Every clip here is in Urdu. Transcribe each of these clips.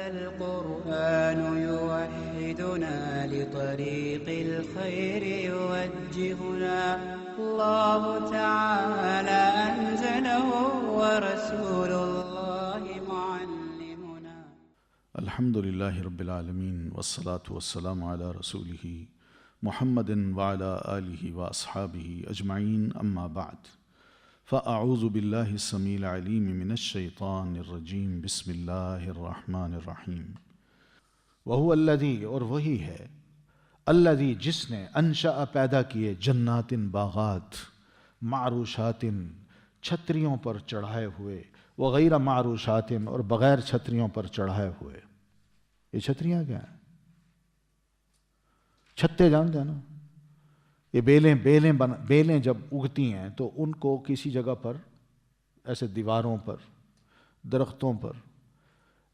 هذا القرآن يوحدنا لطريق الخير يوجهنا الله تعالى أنزله ورسول الله معلمنا. الحمد لله رب العالمين والصلاة والسلام على رسوله محمد وعلى آله وأصحابه أجمعين أما بعد فأعوذ بالله السميع العليم من الشيطان الرجيم بسم الله الرحمن الرحيم وهو الذي اور وہی ہے الذي جس نے انشأ پیدا کیے جنات باغات معروشات چھتریوں پر چڑھائے ہوئے وغیر معروشات اور بغیر چھتریوں پر چڑھائے ہوئے. یہ چھتریاں کیا ہیں؟ چھتے جانتے ہیں نا، یہ بیلیں جب اگتی ہیں تو ان کو کسی جگہ پر ایسے دیواروں پر درختوں پر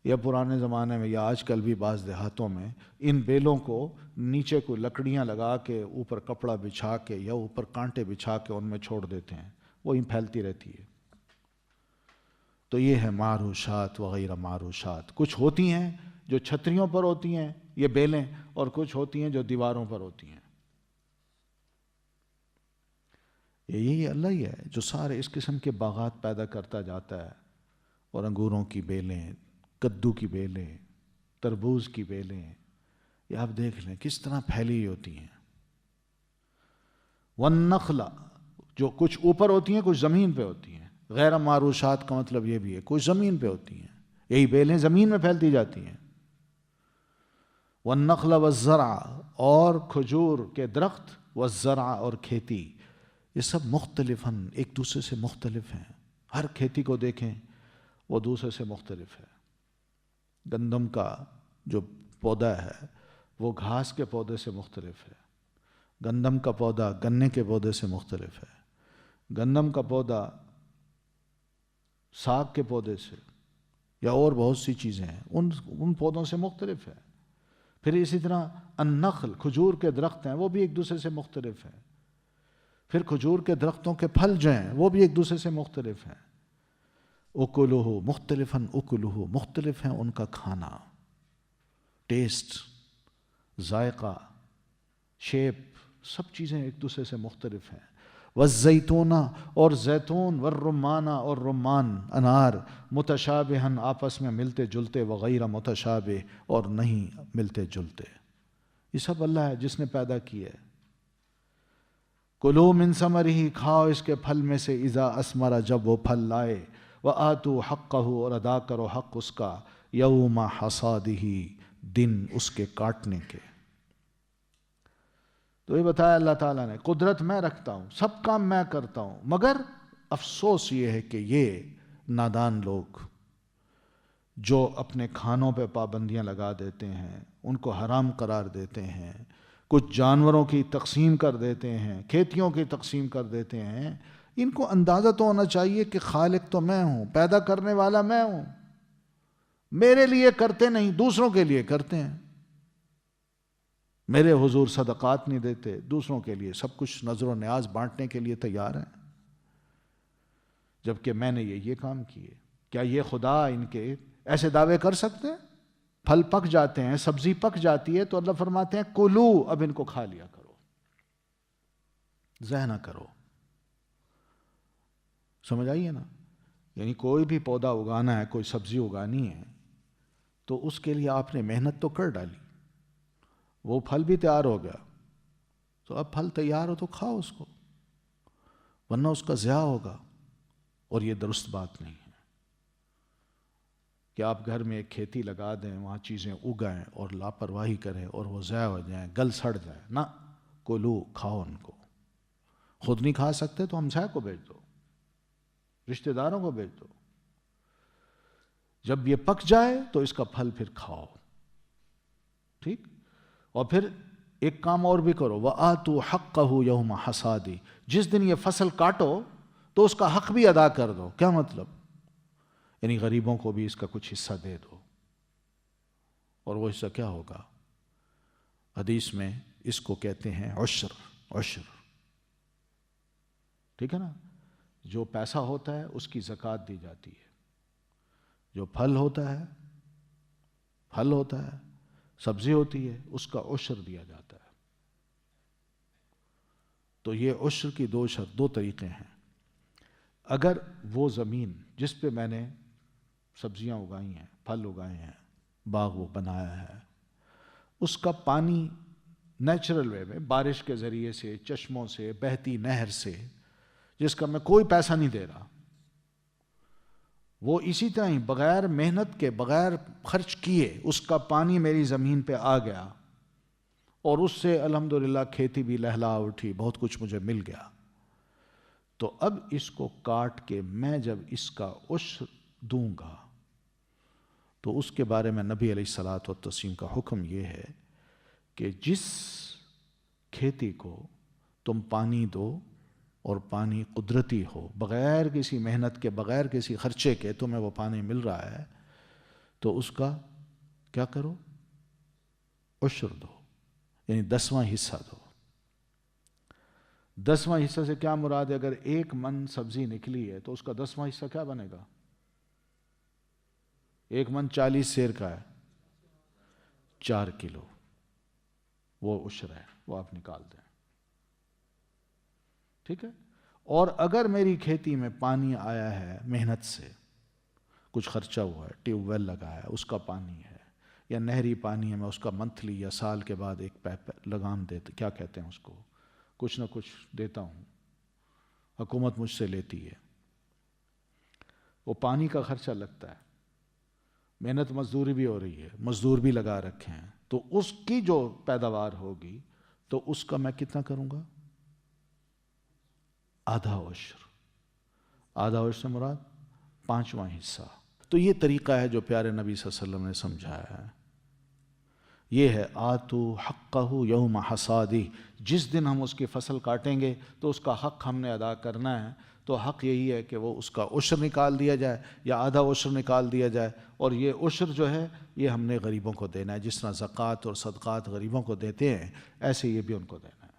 یا پرانے زمانے میں یا آج کل بھی بعض دیہاتوں میں ان بیلوں کو نیچے کو لکڑیاں لگا کے اوپر کپڑا بچھا کے یا اوپر کانٹے بچھا کے ان میں چھوڑ دیتے ہیں، وہ یوں پھیلتی رہتی ہے. تو یہ ہے معروشات وغیرہ معروشات. کچھ ہوتی ہیں جو چھتریوں پر ہوتی ہیں یہ بیلیں، اور کچھ ہوتی ہیں جو دیواروں پر ہوتی ہیں. یہی اللہ ہی ہے جو سارے اس قسم کے باغات پیدا کرتا جاتا ہے، اور انگوروں کی بیلیں، کدو کی بیلیں، تربوز کی بیلیں، یہ آپ دیکھ لیں کس طرح پھیلی ہوتی ہیں. والنخل جو کچھ اوپر ہوتی ہیں کچھ زمین پہ ہوتی ہیں. غیر معروشات کا مطلب یہ بھی ہے کچھ زمین پہ ہوتی ہیں، یہی بیلیں زمین میں پھیلتی جاتی ہیں. والنخل والزرع اور کھجور کے درخت، والزرع اور کھیتی، یہ سب مختلفاً ایک دوسرے سے مختلف ہیں. ہر کھیتی کو دیکھیں وہ دوسرے سے مختلف ہے. گندم کا جو پودا ہے وہ گھاس کے پودے سے مختلف ہے. گندم کا پودا گنے کے پودے سے مختلف ہے. گندم کا پودا ساگ کے پودے سے یا اور بہت سی چیزیں ہیں ان پودوں سے مختلف ہے. پھر اسی طرح النخل کھجور کے درخت ہیں وہ بھی ایک دوسرے سے مختلف ہیں. پھر کھجور کے درختوں کے پھل جو ہیں وہ بھی ایک دوسرے سے مختلف ہیں. اکلہ مختلفاً اکلہ مختلف ہیں ان کا کھانا، ٹیسٹ، ذائقہ، شیپ، سب چیزیں ایک دوسرے سے مختلف ہیں. والزیتون اور زیتون، والرمان اور رمان انار، متشابہاً آپس میں ملتے جلتے، وغیر متشابہ اور نہیں ملتے جلتے. یہ سب اللہ ہے جس نے پیدا کیا ہے. کلوا من ثمرہ کھاؤ اس کے پھل میں سے، اذا اثمر جب وہ پھل لائے، وآتوا حقہ اور ادا کرو حق اس کا، یوم حصادہ دن اس کے کاٹنے کے. تو یہ بتایا اللہ تعالیٰ نے قدرت میں رکھتا ہوں، سب کام میں کرتا ہوں، مگر افسوس یہ ہے کہ یہ نادان لوگ جو اپنے کھانوں پہ پابندیاں لگا دیتے ہیں، ان کو حرام قرار دیتے ہیں، کچھ جانوروں کی تقسیم کر دیتے ہیں، کھیتیوں کی تقسیم کر دیتے ہیں، ان کو اندازہ تو ہونا چاہیے کہ خالق تو میں ہوں، پیدا کرنے والا میں ہوں. میرے لیے کرتے نہیں، دوسروں کے لیے کرتے ہیں. میرے حضور صدقات نہیں دیتے، دوسروں کے لیے سب کچھ نظر و نیاز بانٹنے کے لیے تیار ہیں، جبکہ میں نے یہ کام کیے. کیا یہ خدا ان کے ایسے دعوے کر سکتے ہیں؟ پھل پک جاتے ہیں، سبزی پک جاتی ہے تو اللہ فرماتے ہیں کلو، اب ان کو کھا لیا کرو، ضائع نہ کرو. سمجھ آئیے نا؟ یعنی کوئی بھی پودا اگانا ہے، کوئی سبزی اگانی ہے تو اس کے لیے آپ نے محنت تو کر ڈالی، وہ پھل بھی تیار ہو گیا، تو اب پھل تیار ہو تو کھاؤ اس کو، ورنہ اس کا ضیاع ہوگا. اور یہ درست بات نہیں ہے کہ آپ گھر میں ایک کھیتی لگا دیں، وہاں چیزیں اگائیں اور لاپرواہی کریں اور وہ ضائع ہو جائیں، گل سڑ جائیں. نہ، کلو، کھاؤ ان کو. خود نہیں کھا سکتے تو ہمسائے کو بھیج دو، رشتہ داروں کو بھیج دو. جب یہ پک جائے تو اس کا پھل پھر کھاؤ. ٹھیک؟ اور پھر ایک کام اور بھی کرو، وَآتُوا حَقَّهُ يَوْمَ حَصَادِهِ، جس دن یہ فصل کاٹو تو اس کا حق بھی ادا کر دو. کیا مطلب؟ یعنی غریبوں کو بھی اس کا کچھ حصہ دے دو. اور وہ حصہ کیا ہوگا؟ حدیث میں اس کو کہتے ہیں عشر. ٹھیک ہے نا؟ جو پیسہ ہوتا ہے اس کی زکوٰۃ دی جاتی ہے، جو پھل ہوتا ہے پھل ہوتا ہے، سبزی ہوتی ہے، اس کا عشر دیا جاتا ہے۔ تو یہ عشر کی دو طریقے ہیں۔ اگر وہ زمین جس پہ میں نے سبزیاں اگائی ہیں، پھل اگائے ہیں، باغ وہ بنایا ہے، اس کا پانی نیچرل وے میں بارش کے ذریعے سے، چشموں سے، بہتی نہر سے، جس کا میں کوئی پیسہ نہیں دے رہا، وہ اسی طرح ہی بغیر محنت کے، بغیر خرچ کیے اس کا پانی میری زمین پہ آ گیا، اور اس سے الحمدللہ کھیتی بھی لہلا اٹھی، بہت کچھ مجھے مل گیا۔ تو اب اس کو کاٹ کے میں جب اس کا عشر دوں گا تو اس کے بارے میں نبی علیہ الصلوۃ والتسلیم کا حکم یہ ہے کہ جس کھیتی کو تم پانی دو اور پانی قدرتی ہو، بغیر کسی محنت کے، بغیر کسی خرچے کے تمہیں وہ پانی مل رہا ہے، تو اس کا کیا کرو؟ عشر دو، یعنی 10واں حصہ دو۔ 10واں حصہ سے کیا مراد ہے؟ اگر 1 من سبزی نکلی ہے تو اس کا 10واں حصہ کیا بنے گا؟ 1 من 40 سیر کا ہے، 4 کلو وہ عشر ہے، وہ آپ نکال دیں، ٹھیک ہے؟ اور اگر میری کھیتی میں پانی آیا ہے محنت سے، کچھ خرچہ ہوا ہے، ٹیوب ویل لگا ہے، اس کا پانی ہے، یا نہری پانی ہے، میں اس کا منتھلی یا سال کے بعد ایک لگان دیتا، کیا کہتے ہیں اس کو، کچھ نہ کچھ دیتا ہوں، حکومت مجھ سے لیتی ہے، وہ پانی کا خرچہ لگتا ہے، محنت مزدوری بھی ہو رہی ہے، مزدور بھی لگا رکھے ہیں، تو اس کی جو پیداوار ہوگی تو اس کا میں کتنا کروں گا؟ آدھا عشر۔ آدھا عشر سے مراد 5واں حصہ۔ تو یہ طریقہ ہے جو پیارے نبی صلی اللہ علیہ وسلم نے سمجھایا ہے، یہ ہے آتو حقہ یوم حصادہ۔ جس دن ہم اس کی فصل کاٹیں گے تو اس کا حق ہم نے ادا کرنا ہے، تو حق یہی ہے کہ وہ اس کا عشر نکال دیا جائے یا آدھا عشر نکال دیا جائے، اور یہ عشر جو ہے یہ ہم نے غریبوں کو دینا ہے، جس طرح زکوٰۃ اور صدقات غریبوں کو دیتے ہیں ایسے یہ بھی ان کو دینا ہے،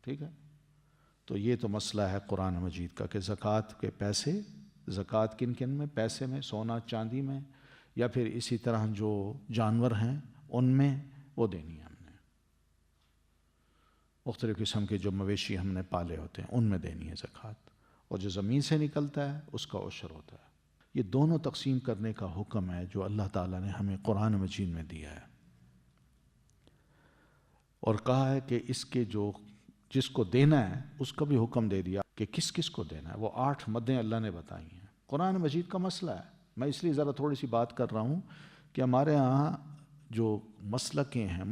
ٹھیک ہے؟ تو یہ تو مسئلہ ہے قرآن مجید کا کہ زکوٰۃ کے پیسے، زکوٰۃ کن کن میں؟ پیسے میں، سونا چاندی میں، یا پھر اسی طرح جو جانور ہیں ان میں وہ دینی ہے ہم نے، مختلف قسم کے جو مویشی ہم نے پالے ہوتے ہیں ان میں دینی ہے زکوٰۃ، اور جو زمین سے نکلتا ہے اس کا عشر ہوتا ہے۔ یہ دونوں تقسیم کرنے کا حکم ہے جو اللہ تعالیٰ نے ہمیں قرآن مجید میں دیا ہے، اور کہا ہے کہ اس کے جو جس کو دینا ہے اس کا بھی حکم دے دیا کہ کس کس کو دینا ہے، وہ 8 مدیں اللہ نے بتائی ہیں۔ قرآن مجید کا مسئلہ ہے، میں اس لیے ذرا تھوڑی سی بات کر رہا ہوں کہ ہمارے ہاں جو مسلک ہیں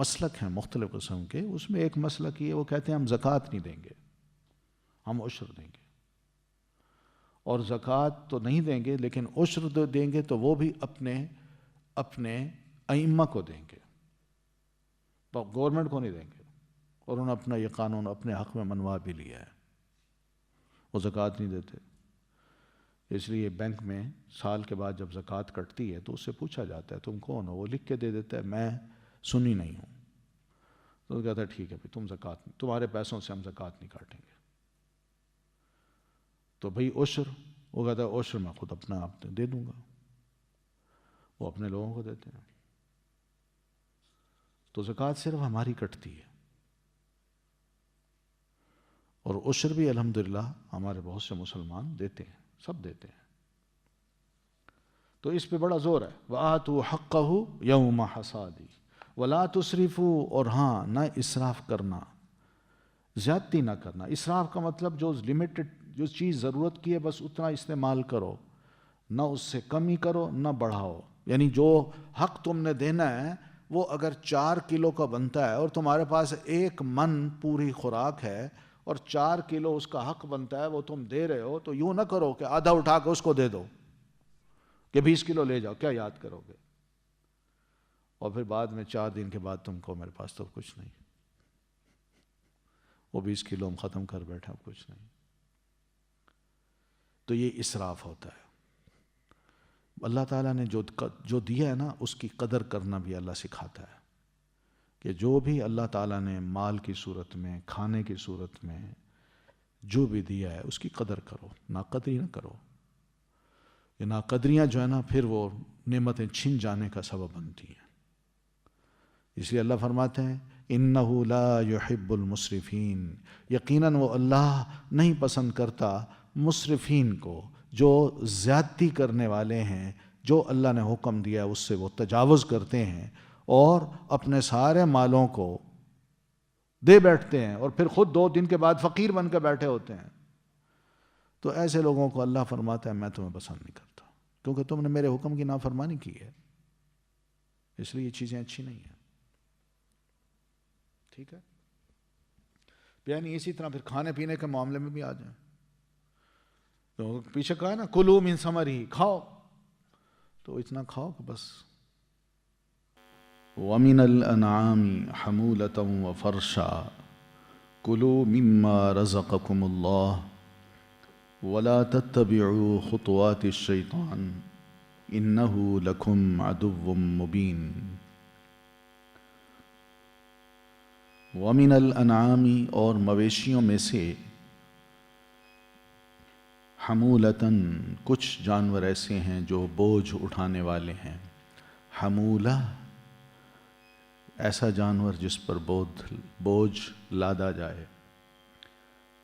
مختلف قسم کے، اس میں ایک مسلک یہ وہ کہتے ہیں ہم زکوٰۃ نہیں دیں گے، ہم عشر دیں گے، اور زکوٰۃ تو نہیں دیں گے لیکن عشر دیں گے تو وہ بھی اپنے ائمہ کو دیں گے، گورنمنٹ کو نہیں دیں گے، اور انہوں نے اپنا یہ قانون اپنے حق میں منوا بھی لیا ہے، وہ زکوٰۃ نہیں دیتے۔ اس لیے بینک میں سال کے بعد جب زکوٰۃ کٹتی ہے تو اس سے پوچھا جاتا ہے تم کون ہو، وہ لکھ کے دے دیتا ہے میں سنی نہیں ہوں، تو وہ کہتا ہے ٹھیک ہے پھر تم زکوٰۃ، تمہارے پیسوں سے ہم زکوٰۃ نہیں کاٹیں گے۔ تو بھئی عشر، وہ کہتا ہے عشر میں خود اپنا آپ دے دوں گا، وہ اپنے لوگوں کو دیتے ہیں۔ تو زکوٰۃ صرف ہماری کٹتی ہے، اور عشر بھی الحمدللہ ہمارے بہت سے مسلمان دیتے ہیں، سب دیتے ہیں، تو اس پہ بڑا زور ہے۔ وَآتُوا حَقَّهُ يَوْمَ حَصَادِهِ وَلَا تُسْرِفُوا، اور ہاں نہ اسراف کرنا، زیادتی نہ کرنا۔ اسراف کا مطلب جو لمیٹڈ، جو چیز ضرورت کی ہے بس اتنا استعمال کرو، نہ اس سے کمی کرو نہ بڑھاؤ، یعنی جو حق تم نے دینا ہے وہ اگر 4 کلو کا بنتا ہے اور تمہارے پاس 1 من پوری خوراک ہے اور 4 کلو اس کا حق بنتا ہے وہ تم دے رہے ہو، تو یوں نہ کرو کہ آدھا اٹھا کے اس کو دے دو کہ 20 کلو لے جاؤ، کیا یاد کرو گے؟ اور پھر بعد میں 4 دن کے بعد تم کو میرے پاس تو کچھ نہیں، وہ 20 کلو ہم ختم کر بیٹھے، اب کچھ نہیں۔ تو یہ اسراف ہوتا ہے۔ اللہ تعالیٰ نے جو دیا ہے نا اس کی قدر کرنا بھی اللہ سکھاتا ہے کہ جو بھی اللہ تعالیٰ نے مال کی صورت میں، کھانے کی صورت میں جو بھی دیا ہے اس کی قدر کرو، ناقدری نہ کرو۔ کہ ناقدریاں جو ہے نا پھر وہ نعمتیں چھن جانے کا سبب بنتی ہیں. اس لیے اللہ فرماتے ہیں اِنَّهُ لَا يُحِبُّ الْمُسْرِفِينَ، یقیناً وہ اللہ نہیں پسند کرتا مسرفین کو، جو زیادتی کرنے والے ہیں، جو اللہ نے حکم دیا اس سے وہ تجاوز کرتے ہیں اور اپنے سارے مالوں کو دے بیٹھتے ہیں اور پھر خود 2 دن کے بعد فقیر بن کے بیٹھے ہوتے ہیں. تو ایسے لوگوں کو اللہ فرماتا ہے میں تمہیں پسند نہیں کرتا، کیونکہ تم نے میرے حکم کی نافرمانی کی ہے، اس لیے یہ چیزیں اچھی نہیں ہیں. ٹھیک ہے، یعنی اسی طرح پھر کھانے پینے کے معاملے میں بھی آ جائیں تو پیچھے کہا ہے نا کلوا من ثمرہ، کھاؤ، تو اتنا کھاؤ کہ بس. وَمِنَ الْأَنْعَامِ حَمُولَةً وَفَرْشًا كُلُوا مِمَّا رَزَقَكُمُ اللَّهُ وَلَا تَتَّبِعُوا خُطُوَاتِ الشَّيْطَانِ إِنَّهُ لَكُمْ عَدُوٌّ مُّبِينٌ. وَمِنَ الْأَنْعَامِ، اور مویشیوں میں سے، حمولتاً، کچھ جانور ایسے ہیں جو بوجھ اٹھانے والے ہیں. حمولہ، ایسا جانور جس پر بوجھ لادا جائے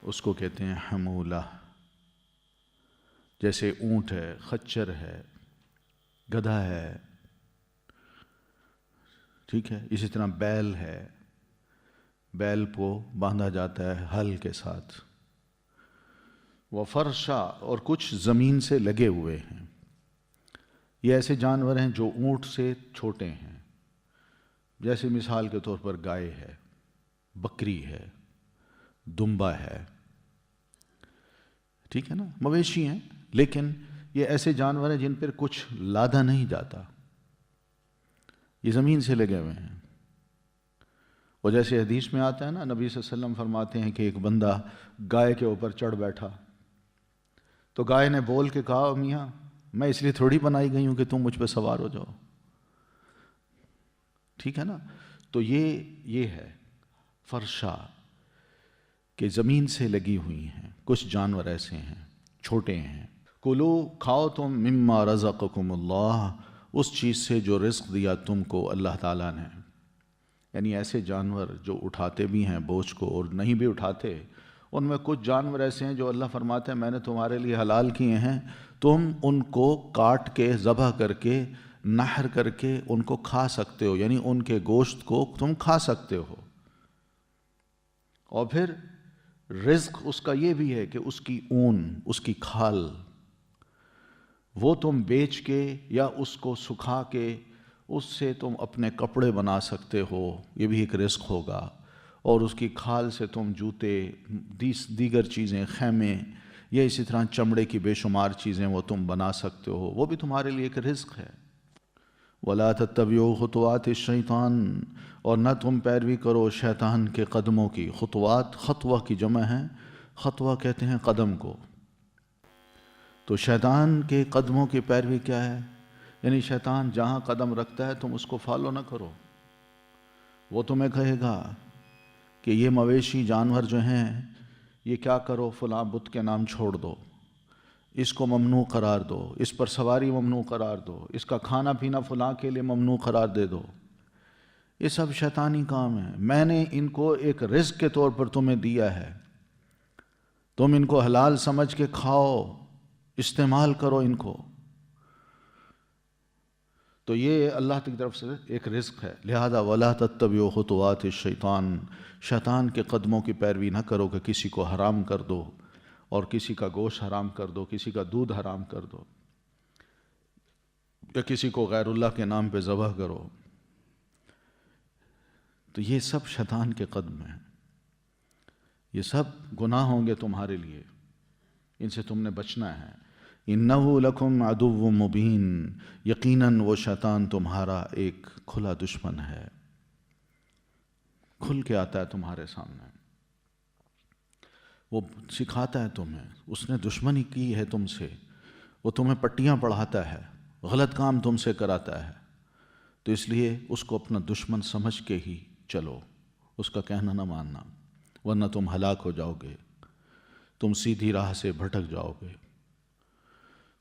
اس کو کہتے ہیں حمولہ. جیسے اونٹ ہے، خچر ہے، گدھا ہے، ٹھیک ہے. اسی طرح بیل ہے، بیل کو باندھا جاتا ہے ہل کے ساتھ. وفرشا، اور کچھ زمین سے لگے ہوئے ہیں. یہ ایسے جانور ہیں جو اونٹ سے چھوٹے ہیں، جیسے مثال کے طور پر گائے ہے، بکری ہے، دمبا ہے، ٹھیک ہے نا. مویشی ہیں لیکن یہ ایسے جانور ہیں جن پر کچھ لادا نہیں جاتا، یہ زمین سے لگے ہوئے ہیں. اور جیسے حدیث میں آتا ہے نا، نبی صلی اللہ علیہ وسلم فرماتے ہیں کہ ایک بندہ گائے کے اوپر چڑھ بیٹھا تو گائے نے بول کے کہا میاں میں اس لیے تھوڑی بنائی گئی ہوں کہ تم مجھ پہ سوار ہو جاؤ. ٹھیک ہے نا. تو یہ ہے فرشا، کہ زمین سے لگی ہوئی ہیں. کچھ جانور ایسے ہیں چھوٹے ہیں. کلو، کھاؤ تم، مما رزقکم اللہ، اس چیز سے جو رزق دیا تم کو اللہ تعالیٰ نے. یعنی ایسے جانور جو اٹھاتے بھی ہیں بوجھ کو اور نہیں بھی اٹھاتے، ان میں کچھ جانور ایسے ہیں جو اللہ فرماتے ہیں میں نے تمہارے لیے حلال کیے ہیں، تم ان کو کاٹ کے ذبح کر کے نحر کر کے ان کو کھا سکتے ہو، یعنی ان کے گوشت کو تم کھا سکتے ہو. اور پھر رزق اس کا یہ بھی ہے کہ اس کی اون، اس کی کھال، وہ تم بیچ کے یا اس کو سکھا کے اس سے تم اپنے کپڑے بنا سکتے ہو، یہ بھی ایک رزق ہوگا. اور اس کی کھال سے تم جوتے، دیگر چیزیں، خیمے، یا اسی طرح چمڑے کی بے شمار چیزیں وہ تم بنا سکتے ہو، وہ بھی تمہارے لیے ایک رزق ہے. وَلَا تَتَّبِعُوا خُطُوَاتِ الشَّيْطَانِ، اور نہ تم پیروی کرو شیطان کے قدموں کی. خطوات خطوہ کی جمع ہے، خطوہ کہتے ہیں قدم کو. تو شیطان کے قدموں کی پیروی کیا ہے؟ یعنی شیطان جہاں قدم رکھتا ہے تم اس کو فالو نہ کرو. وہ تمہیں کہے گا کہ یہ مویشی جانور جو ہیں یہ کیا کرو، فلاں بت کے نام چھوڑ دو، اس کو ممنوع قرار دو، اس پر سواری ممنوع قرار دو، اس کا کھانا پینا فلاں کے لیے ممنوع قرار دے دو. یہ سب شیطانی کام ہے. میں نے ان کو ایک رزق کے طور پر تمہیں دیا ہے، تم ان کو حلال سمجھ کے کھاؤ، استعمال کرو ان کو. تو یہ اللہ کی طرف سے ایک رزق ہے. لہذا وَلَا تَتَّبِعُوا خُطُوَاتِ الشَّيْطَانِ، شیطان کے قدموں کی پیروی نہ کرو کہ کسی کو حرام کر دو اور کسی کا گوشت حرام کر دو، کسی کا دودھ حرام کر دو، یا کسی کو غیر اللہ کے نام پہ ذبح کرو. تو یہ سب شیطان کے قدم ہیں، یہ سب گناہ ہوں گے تمہارے لیے، ان سے تم نے بچنا ہے. اِنَّهُ لَكُمْ عَدُوٌّ مُّبِينٌ، یقیناً وہ شیطان تمہارا ایک کھلا دشمن ہے، کھل کے آتا ہے تمہارے سامنے. وہ سکھاتا ہے تمہیں، اس نے دشمنی کی ہے تم سے، وہ تمہیں پٹیاں پڑھاتا ہے، غلط کام تم سے کراتا ہے. تو اس لیے اس کو اپنا دشمن سمجھ کے ہی چلو، اس کا کہنا نہ ماننا، ورنہ تم ہلاک ہو جاؤ گے، تم سیدھی راہ سے بھٹک جاؤ گے.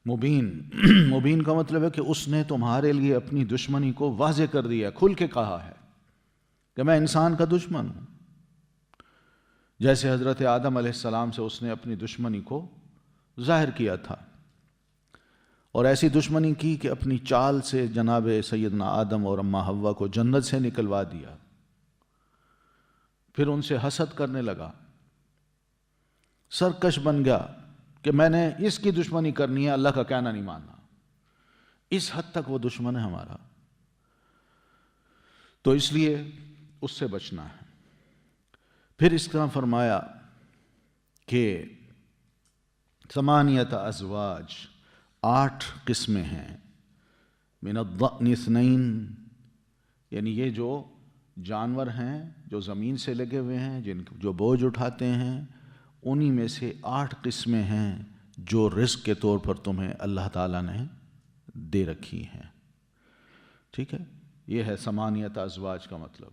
مبین مبین کا مطلب ہے کہ اس نے تمہارے لیے اپنی دشمنی کو واضح کر دیا، کھل کے کہا ہے کہ میں انسان کا دشمن ہوں، جیسے حضرت آدم علیہ السلام سے اس نے اپنی دشمنی کو ظاہر کیا تھا، اور ایسی دشمنی کی کہ اپنی چال سے جناب سیدنا آدم اور اماں حوا کو جنت سے نکلوا دیا، پھر ان سے حسد کرنے لگا، سرکش بن گیا کہ میں نے اس کی دشمنی کرنی ہے، اللہ کا کہنا نہیں ماننا، اس حد تک وہ دشمن ہے ہمارا، تو اس لیے اس سے بچنا ہے۔ پھر اس طرح فرمایا کہ 8 ازواج، 8 قسمیں ہیں، من الضأن 2، یعنی یہ جو جانور ہیں جو زمین سے لگے ہوئے ہیں، جو بوجھ اٹھاتے ہیں، انہی میں سے 8 قسمیں ہیں جو رزق کے طور پر تمہیں اللہ تعالیٰ نے دے رکھی ہیں، ٹھیک ہے؟ یہ ہے 8 ازواج کا مطلب۔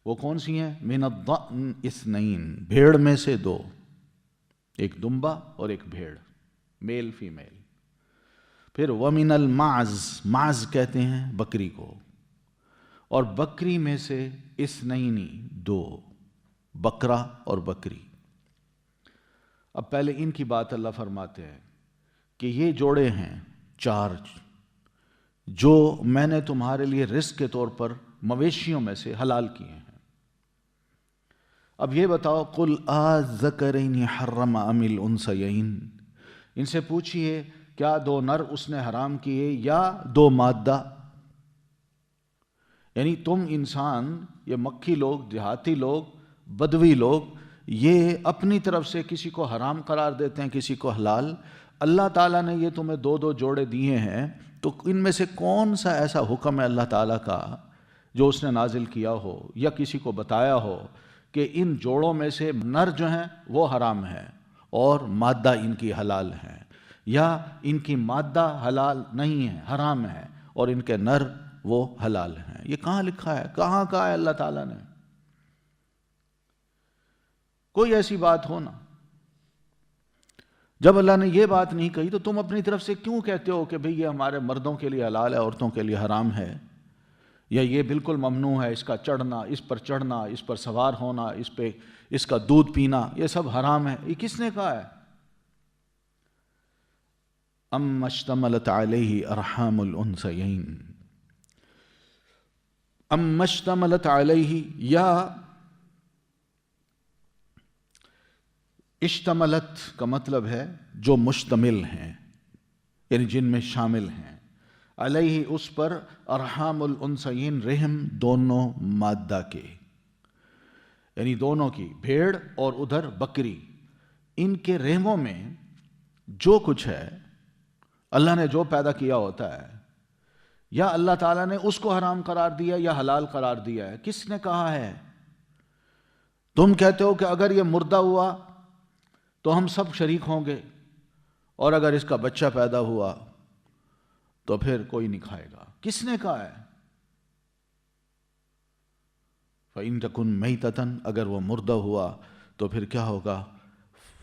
وہ کون سی ہیں؟ من الضأن 2، بھیڑ میں سے 2، ایک دمبا اور ایک بھیڑ، میل فیمیل۔ پھر وَمِنَ الْمَعْزِ، معز کہتے ہیں بکری کو، اور بکری میں سے 2، بکرا اور بکری۔ اب پہلے ان کی بات اللہ فرماتے ہیں کہ یہ جوڑے ہیں 4 جو میں نے تمہارے لیے رزق کے طور پر مویشیوں میں سے حلال کیے ہیں۔ اب یہ بتاؤ، قُلْ آذَّكَرَيْنِ حَرَّمَ أَمِ الْأُنْثَيَيْنِ، ان سے پوچھئے کیا 2 نر اس نے حرام کیے یا 2 مادہ؟ یعنی تم انسان، یہ مکھی لوگ، دیہاتی لوگ، بدوی لوگ، یہ اپنی طرف سے کسی کو حرام قرار دیتے ہیں، کسی کو حلال۔ اللہ تعالیٰ نے یہ تمہیں 2 جوڑے دیے ہیں، تو ان میں سے کون سا ایسا حکم ہے اللہ تعالیٰ کا جو اس نے نازل کیا ہو یا کسی کو بتایا ہو کہ ان جوڑوں میں سے نر جو ہیں وہ حرام ہیں اور مادہ ان کی حلال ہیں، یا ان کی مادہ حلال نہیں ہے، حرام ہے، اور ان کے نر وہ حلال ہیں؟ یہ کہاں لکھا ہے؟ کہاں کہا ہے اللہ تعالیٰ نے؟ کوئی ایسی بات ہو نا، جب اللہ نے یہ بات نہیں کہی تو تم اپنی طرف سے کیوں کہتے ہو کہ بھئی یہ ہمارے مردوں کے لیے حلال ہے، عورتوں کے لیے حرام ہے، یا یہ بالکل ممنوع ہے، اس کا چڑھنا، اس پر چڑھنا، اس پر سوار ہونا، اس کا دودھ پینا، یہ سب حرام ہے؟ یہ کس نے کہا ہے؟ اَمَّا اشْتَمَلَتْ عَلَيْهِ أَرْحَامُ الْأُنْثَيَيْنِ، اَمَّا اشْتَمَلَتْ عَلَيْهِ، یا اشتملت کا مطلب ہے جو مشتمل ہیں، یعنی جن میں شامل ہیں، علیہ اس پر، ارحام الانثیین رحم دونوں مادہ کے، یعنی دونوں کی، بھیڑ اور ادھر بکری، ان کے رحموں میں جو کچھ ہے اللہ نے جو پیدا کیا ہوتا ہے، یا اللہ تعالیٰ نے اس کو حرام قرار دیا یا حلال قرار دیا ہے؟ کس نے کہا ہے؟ تم کہتے ہو کہ اگر یہ مردہ ہوا تو ہم سب شریک ہوں گے، اور اگر اس کا بچہ پیدا ہوا تو پھر کوئی نہیں کھائے گا۔ کس نے کہا ہے؟ فَإِن تَكُن مَيْتَةً، اگر وہ مردہ ہوا تو پھر کیا ہوگا؟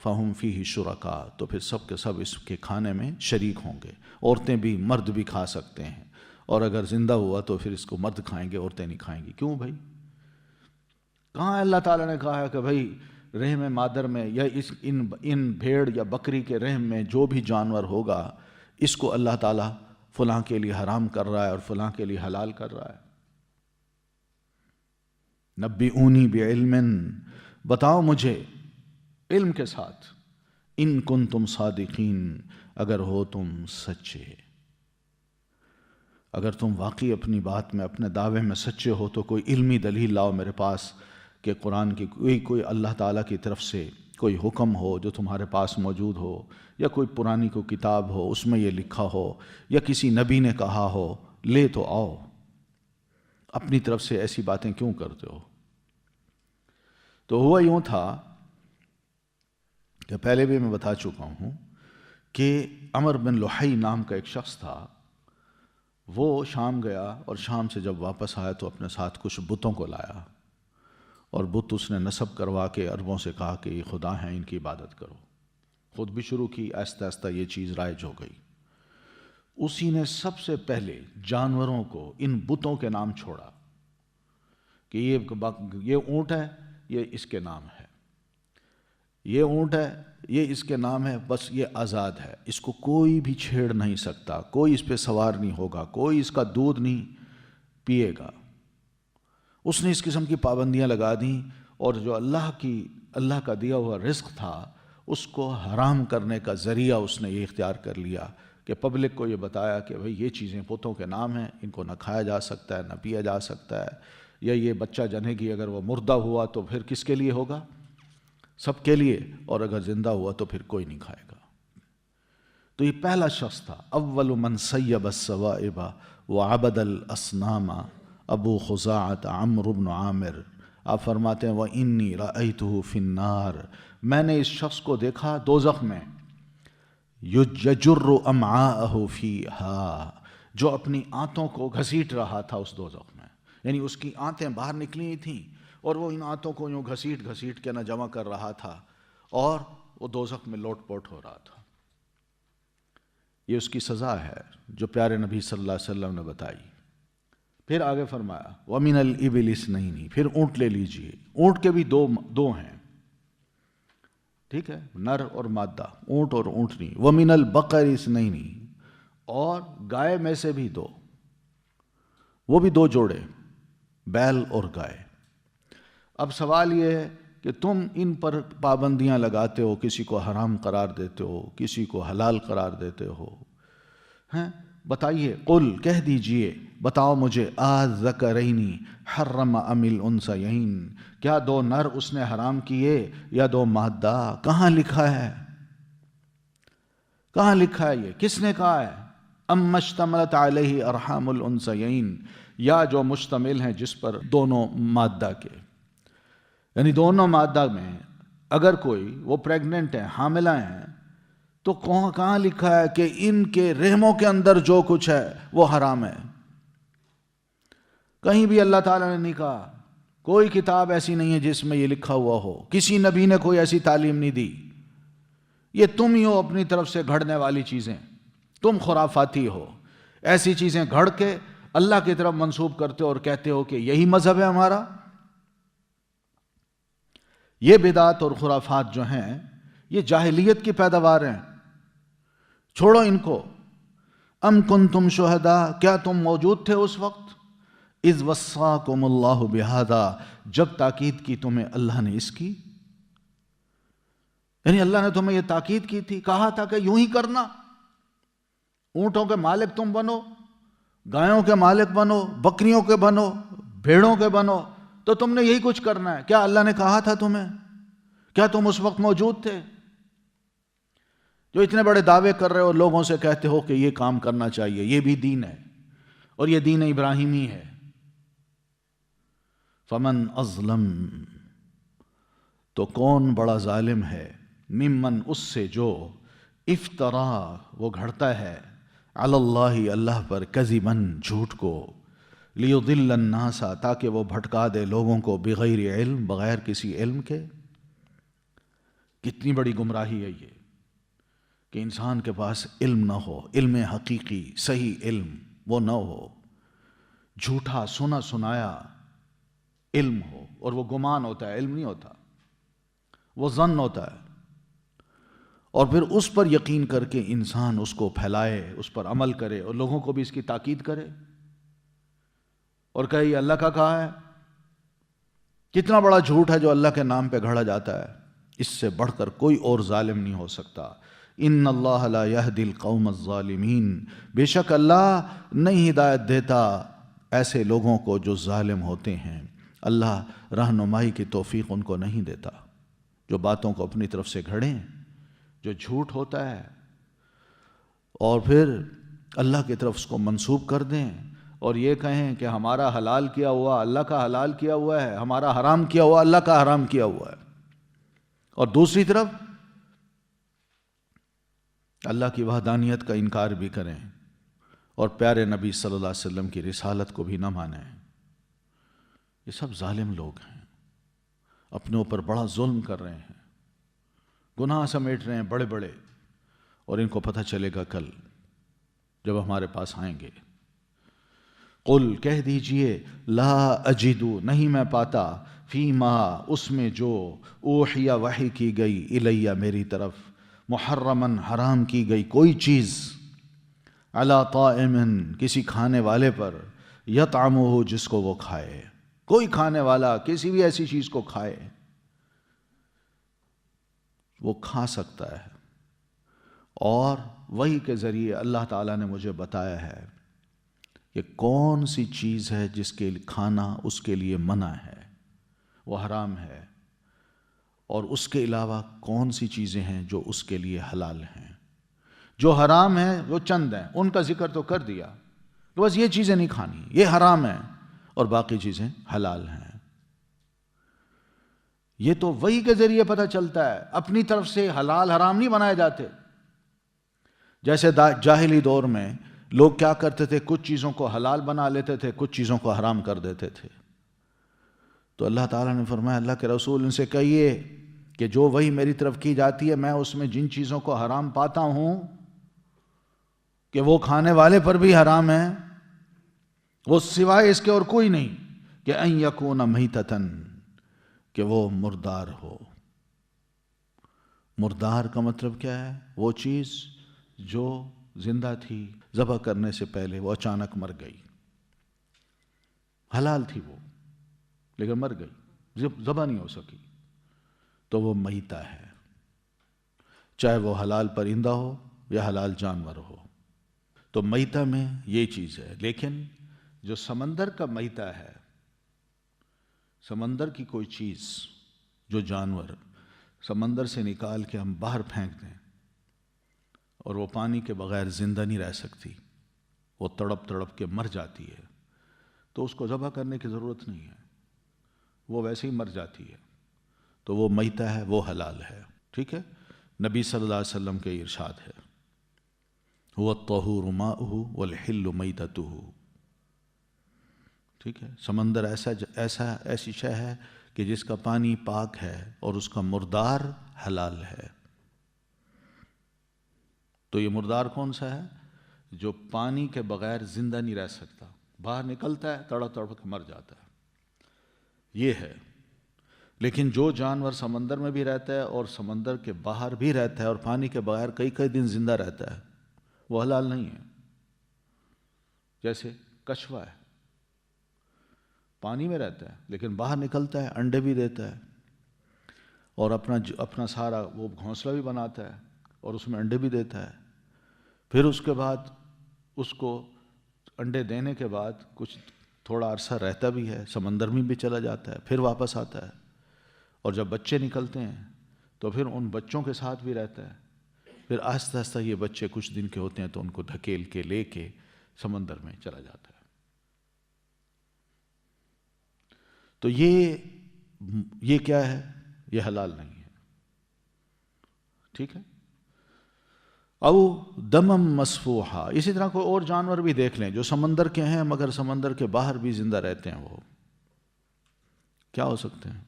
فَهُمْ فِيهِ شُرَكَاء، تو پھر سب کے سب اس کے کھانے میں شریک ہوں گے، عورتیں بھی مرد بھی کھا سکتے ہیں، اور اگر زندہ ہوا تو پھر اس کو مرد کھائیں گے، عورتیں نہیں کھائیں گی۔ کیوں بھائی؟ کہاں اللہ تعالیٰ نے کہا ہے کہ بھائی رحم مادر میں یا ان بھیڑ یا بکری کے رحم میں جو بھی جانور ہوگا اس کو اللہ تعالیٰ فلاں کے لیے حرام کر رہا ہے اور فلاں کے لیے حلال کر رہا ہے؟ نبئونی بعلم، بتاؤ مجھے علم کے ساتھ، ان کنتم صادقین، اگر ہو تم سچے، اگر تم واقعی اپنی بات میں، اپنے دعوے میں سچے ہو تو کوئی علمی دلیل لاؤ میرے پاس کہ قرآن کی کوئی اللہ تعالیٰ کی طرف سے کوئی حکم ہو جو تمہارے پاس موجود ہو، یا کوئی پرانی کوئی کتاب ہو اس میں یہ لکھا ہو، یا کسی نبی نے کہا ہو، لے تو آؤ، اپنی طرف سے ایسی باتیں کیوں کرتے ہو؟ تو ہوا یوں تھا کہ پہلے بھی میں بتا چکا ہوں کہ عمر بن لحی نام کا ایک شخص تھا، وہ شام گیا اور شام سے جب واپس آیا تو اپنے ساتھ کچھ بتوں کو لایا، اور بت اس نے نصب کروا کے عربوں سے کہا کہ یہ خدا ہیں، ان کی عبادت کرو۔ خود بھی شروع کی، آہستہ آہستہ یہ چیز رائج ہو گئی۔ اسی نے سب سے پہلے جانوروں کو ان بتوں کے نام چھوڑا کہ یہ اونٹ ہے، یہ اس کے نام ہے، یہ اونٹ ہے، یہ اس کے نام ہے، بس یہ آزاد ہے، اس کو کوئی بھی چھیڑ نہیں سکتا، کوئی اس پہ سوار نہیں ہوگا، کوئی اس کا دودھ نہیں پیے گا۔ اس نے اس قسم کی پابندیاں لگا دیں، اور جو اللہ کا دیا ہوا رزق تھا اس کو حرام کرنے کا ذریعہ اس نے یہ اختیار کر لیا کہ پبلک کو یہ بتایا کہ بھئی یہ چیزیں بتوں کے نام ہیں، ان کو نہ کھایا جا سکتا ہے، نہ پیا جا سکتا ہے، یا یہ بچہ جنے گی اگر وہ مردہ ہوا تو پھر کس کے لیے ہوگا؟ سب کے لیے، اور اگر زندہ ہوا تو پھر کوئی نہیں کھائے گا۔ تو یہ پہلا شخص تھا، اول من سیب السوائب وعبد الاصنام ابو خزاعۃ عمرو بن عامر۔ آپ فرماتے ہیں وَإِنِّي رَأَيْتُهُ فِي النَّارِ، میں نے اس شخص کو دیکھا دوزخ میں، یجر امعاءہ فیہا، جو اپنی آنتوں کو گھسیٹ رہا تھا اس دوزخ میں، یعنی اس کی آنتیں باہر نکلی تھیں اور وہ ان آنتوں کو یوں گھسیٹ گھسیٹ کے نہ جمع کر رہا تھا، اور وہ دوزخ میں لوٹ پوٹ ہو رہا تھا۔ یہ اس کی سزا ہے جو پیارے نبی صلی اللہ علیہ وسلم نے بتائی۔ پھر آگے فرمایا وَمِنَ الْإِبِلِ اثْنَيْنِ، پھر اونٹ لے لیجئے، اونٹ کے بھی دو ہیں، ٹھیک ہے، نر اور مادہ، اونٹ اور اونٹنی۔ وَمِنَ الْبَقَرِ اثْنَيْنِ، اور گائے میں سے بھی دو، وہ بھی دو جوڑے، بیل اور گائے۔ اب سوال یہ ہے کہ تم ان پر پابندیاں لگاتے ہو، کسی کو حرام قرار دیتے ہو، کسی کو حلال قرار دیتے ہو، ہیں؟ بتائیے، قل کہہ دیجئے، بتاؤ مجھے، آذکرینی حرم ام الانثیین، کیا دو نر اس نے حرام کیے یا دو مادہ؟ کہاں لکھا ہے؟ کہاں لکھا ہے یہ؟ کس نے کہا ہے؟ ام اشتملت علیہ ارحام الانثیین، یا جو مشتمل ہیں جس پر دونوں مادہ کے، یعنی دونوں مادہ میں اگر کوئی وہ پریگننٹ ہیں، حاملہ ہیں، تو کہاں لکھا ہے کہ ان کے رحموں کے اندر جو کچھ ہے وہ حرام ہے؟ کہیں بھی اللہ تعالیٰ نے نہیں کہا، کوئی کتاب ایسی نہیں ہے جس میں یہ لکھا ہوا ہو، کسی نبی نے کوئی ایسی تعلیم نہیں دی، یہ تم ہی ہو اپنی طرف سے گھڑنے والی چیزیں، تم خرافاتی ہو، ایسی چیزیں گھڑ کے اللہ کی طرف منسوب کرتے ہو اور کہتے ہو کہ یہی مذہب ہے ہمارا۔ یہ بدعات اور خرافات جو ہیں یہ جاہلیت کی پیداوار ہیں، چھوڑو ان کو۔ ام کنتم شہداء، کیا تم موجود تھے اس وقت، اذ وصاکم اللہ بہذا، جب تاکید کی تمہیں اللہ نے اس کی، یعنی اللہ نے تمہیں یہ تاکید کی تھی، کہا تھا کہ یوں ہی کرنا، اونٹوں کے مالک تم بنو، گایوں کے مالک بنو، بکریوں کے بنو، بھیڑوں کے بنو، تو تم نے یہی کچھ کرنا ہے۔ کیا اللہ نے کہا تھا تمہیں؟ کیا تم اس وقت موجود تھے؟ جو اتنے بڑے دعوے کر رہے ہو، لوگوں سے کہتے ہو کہ یہ کام کرنا چاہیے، یہ بھی دین ہے اور یہ دین ابراہیمی ہے۔ فمن اظلم، تو کون بڑا ظالم ہے، ممن، اس سے جو، افترا، وہ گھڑتا ہے، علی اللہ، اللہ پر، کذباً، جھوٹ کو، لیضل الناس، تاکہ وہ بھٹکا دے لوگوں کو، بغیر علم، بغیر کسی علم کے۔ کتنی بڑی گمراہی ہے یہ کہ انسان کے پاس علم نہ ہو، علم حقیقی صحیح علم وہ نہ ہو، جھوٹا سنا سنایا علم ہو، اور وہ گمان ہوتا ہے، علم نہیں ہوتا، وہ ظن ہوتا ہے، اور پھر اس پر یقین کر کے انسان اس کو پھیلائے، اس پر عمل کرے اور لوگوں کو بھی اس کی تاکید کرے اور کہے یہ اللہ کا کہا ہے۔ کتنا بڑا جھوٹ ہے جو اللہ کے نام پہ گھڑا جاتا ہے، اس سے بڑھ کر کوئی اور ظالم نہیں ہو سکتا۔ ان اللہ لا یہدی القوم الظالمین، بے شک اللہ نہیں ہدایت دیتا ایسے لوگوں کو جو ظالم ہوتے ہیں، اللہ رہنمائی کی توفیق ان کو نہیں دیتا، جو باتوں کو اپنی طرف سے گھڑیں، جو جھوٹ ہوتا ہے اور پھر اللہ کی طرف اس کو منسوب کر دیں اور یہ کہیں کہ ہمارا حلال کیا ہوا اللہ کا حلال کیا ہوا ہے، ہمارا حرام کیا ہوا اللہ کا حرام کیا ہوا ہے، اور دوسری طرف اللہ کی وحدانیت کا انکار بھی کریں اور پیارے نبی صلی اللہ علیہ وسلم کی رسالت کو بھی نہ مانیں۔ یہ سب ظالم لوگ ہیں، اپنے اوپر بڑا ظلم کر رہے ہیں، گناہ سمیٹ رہے ہیں بڑے بڑے، اور ان کو پتہ چلے گا کل۔ جب ہمارے پاس آئیں گے. قل کہہ دیجئے لا اجدو نہیں میں پاتا فیما اس میں جو اوحیا وحی کی گئی الیہ میری طرف محرمن حرام کی گئی کوئی چیز علی طائم کسی کھانے والے پر یطعمہ جس کو وہ کھائے. کوئی کھانے والا کسی بھی ایسی چیز کو کھائے وہ کھا سکتا ہے. اور وحی کے ذریعے اللہ تعالیٰ نے مجھے بتایا ہے کہ کون سی چیز ہے جس کے کھانا اس کے لیے منع ہے، وہ حرام ہے، اور اس کے علاوہ کون سی چیزیں ہیں جو اس کے لیے حلال ہیں. جو حرام ہیں وہ چند ہیں، ان کا ذکر تو کر دیا کہ بس یہ چیزیں نہیں کھانی، یہ حرام ہیں، اور باقی چیزیں حلال ہیں. یہ تو وحی کے ذریعے پتہ چلتا ہے، اپنی طرف سے حلال حرام نہیں بنائے جاتے. جیسے جاہلی دور میں لوگ کیا کرتے تھے، کچھ چیزوں کو حلال بنا لیتے تھے، کچھ چیزوں کو حرام کر دیتے تھے. تو اللہ تعالیٰ نے فرمایا اللہ کے رسول ان سے کہیے کہ جو وحی میری طرف کی جاتی ہے میں اس میں جن چیزوں کو حرام پاتا ہوں کہ وہ کھانے والے پر بھی حرام ہے، وہ سوائے اس کے اور کوئی نہیں کہ ان یکون میتۃ کہ وہ مردار ہو. مردار کا مطلب کیا ہے؟ وہ چیز جو زندہ تھی، ذبح کرنے سے پہلے وہ اچانک مر گئی. حلال تھی وہ لیکن مر گئی، ذبح نہیں ہو سکی، تو وہ میتہ ہے، چاہے وہ حلال پرندہ ہو یا حلال جانور ہو. تو میتہ میں یہ چیز ہے. لیکن جو سمندر کا میتہ ہے، سمندر کی کوئی چیز جو جانور سمندر سے نکال کے ہم باہر پھینک دیں اور وہ پانی کے بغیر زندہ نہیں رہ سکتی، وہ تڑپ تڑپ کے مر جاتی ہے، تو اس کو ذبح کرنے کی ضرورت نہیں ہے، وہ ویسے ہی مر جاتی ہے، تو وہ میتہ ہے، وہ حلال ہے. ٹھیک ہے. نبی صلی اللہ علیہ وسلم کے ارشاد ہے هو الطہور ماؤہ والحل میتتہ. ٹھیک ہے. سمندر ایسی شے ہے کہ جس کا پانی پاک ہے اور اس کا مردار حلال ہے. تو یہ مردار کون سا ہے؟ جو پانی کے بغیر زندہ نہیں رہ سکتا، باہر نکلتا ہے تڑپ تڑپ کے مر جاتا ہے، یہ ہے. لیکن جو جانور سمندر میں بھی رہتا ہے اور سمندر کے باہر بھی رہتا ہے اور پانی کے بغیر کئی کئی دن زندہ رہتا ہے، وہ حلال نہیں ہے. جیسے کچھوا ہے، پانی میں رہتا ہے لیکن باہر نکلتا ہے، انڈے بھی دیتا ہے اور اپنا سارا وہ گھونسلہ بھی بناتا ہے اور اس میں انڈے بھی دیتا ہے. پھر اس کے بعد اس کو انڈے دینے کے بعد کچھ تھوڑا عرصہ رہتا بھی ہے، سمندر میں بھی چلا جاتا ہے، پھر واپس آتا ہے، اور جب بچے نکلتے ہیں تو پھر ان بچوں کے ساتھ بھی رہتا ہے. پھر آہستہ آہستہ یہ بچے کچھ دن کے ہوتے ہیں تو ان کو دھکیل کے لے کے سمندر میں چلا جاتا ہے. تو یہ کیا ہے؟ یہ حلال نہیں ہے. ٹھیک ہے. او دمم مسفوحا. اسی طرح کوئی اور جانور بھی دیکھ لیں جو سمندر کے ہیں مگر سمندر کے باہر بھی زندہ رہتے ہیں. وہ کیا ہو سکتے ہیں؟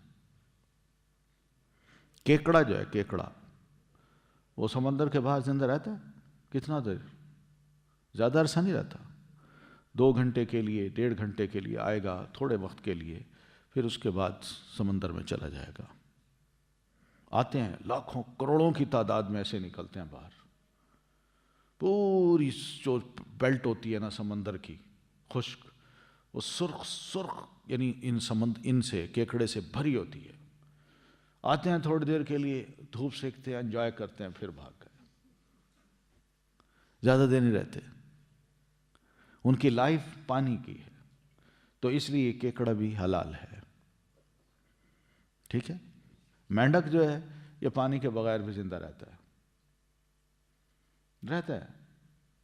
کیکڑا جو ہے، کیکڑا وہ سمندر کے باہر زندہ رہتا ہے کتنا دیر؟ زیادہ عرصہ نہیں رہتا. 2 گھنٹے کے لیے، 1.5 گھنٹے کے لیے آئے گا، تھوڑے وقت کے لیے، پھر اس کے بعد سمندر میں چلا جائے گا. آتے ہیں لاکھوں کروڑوں کی تعداد میں ایسے نکلتے ہیں باہر. پوری جو بیلٹ ہوتی ہے نا سمندر کی، خشک، وہ سرخ یعنی ان سے کیکڑے سے بھری ہوتی ہے. آتے ہیں تھوڑی دیر کے لیے، دھوپ سیکتے ہیں، انجوائے کرتے ہیں، پھر بھاگ گئے. زیادہ دیر نہیں رہتے. ان کی لائف پانی کی ہے، تو اس لیے کیکڑا بھی حلال ہے. ٹھیک ہے. مینڈک جو ہے یہ پانی کے بغیر بھی زندہ رہتا ہے،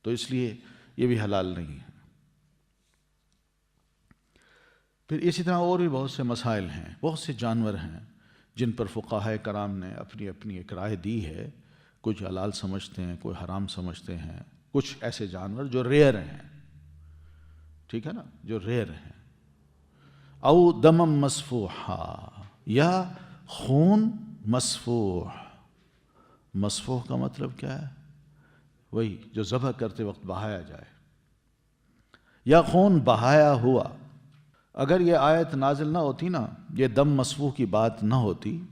تو اس لیے یہ بھی حلال نہیں ہے. پھر اسی طرح اور بھی بہت سے مسائل ہیں، بہت سے جانور ہیں جن پر فقہائے کرام نے اپنی اپنی ایک رائے دی ہے. کچھ حلال سمجھتے ہیں، کوئی حرام سمجھتے ہیں. کچھ ایسے جانور جو ریئر ہیں، ٹھیک ہے نا، جو ریئر ہیں. او دمم مسفوحا، یا خون مسفوح. مسفوح کا مطلب کیا ہے؟ وہی جو ذبح کرتے وقت بہایا جائے، یا خون بہایا ہوا۔ اگر یہ آیت نازل نہ ہوتی نا، یہ دم مسفوح کی بات نہ ہوتی،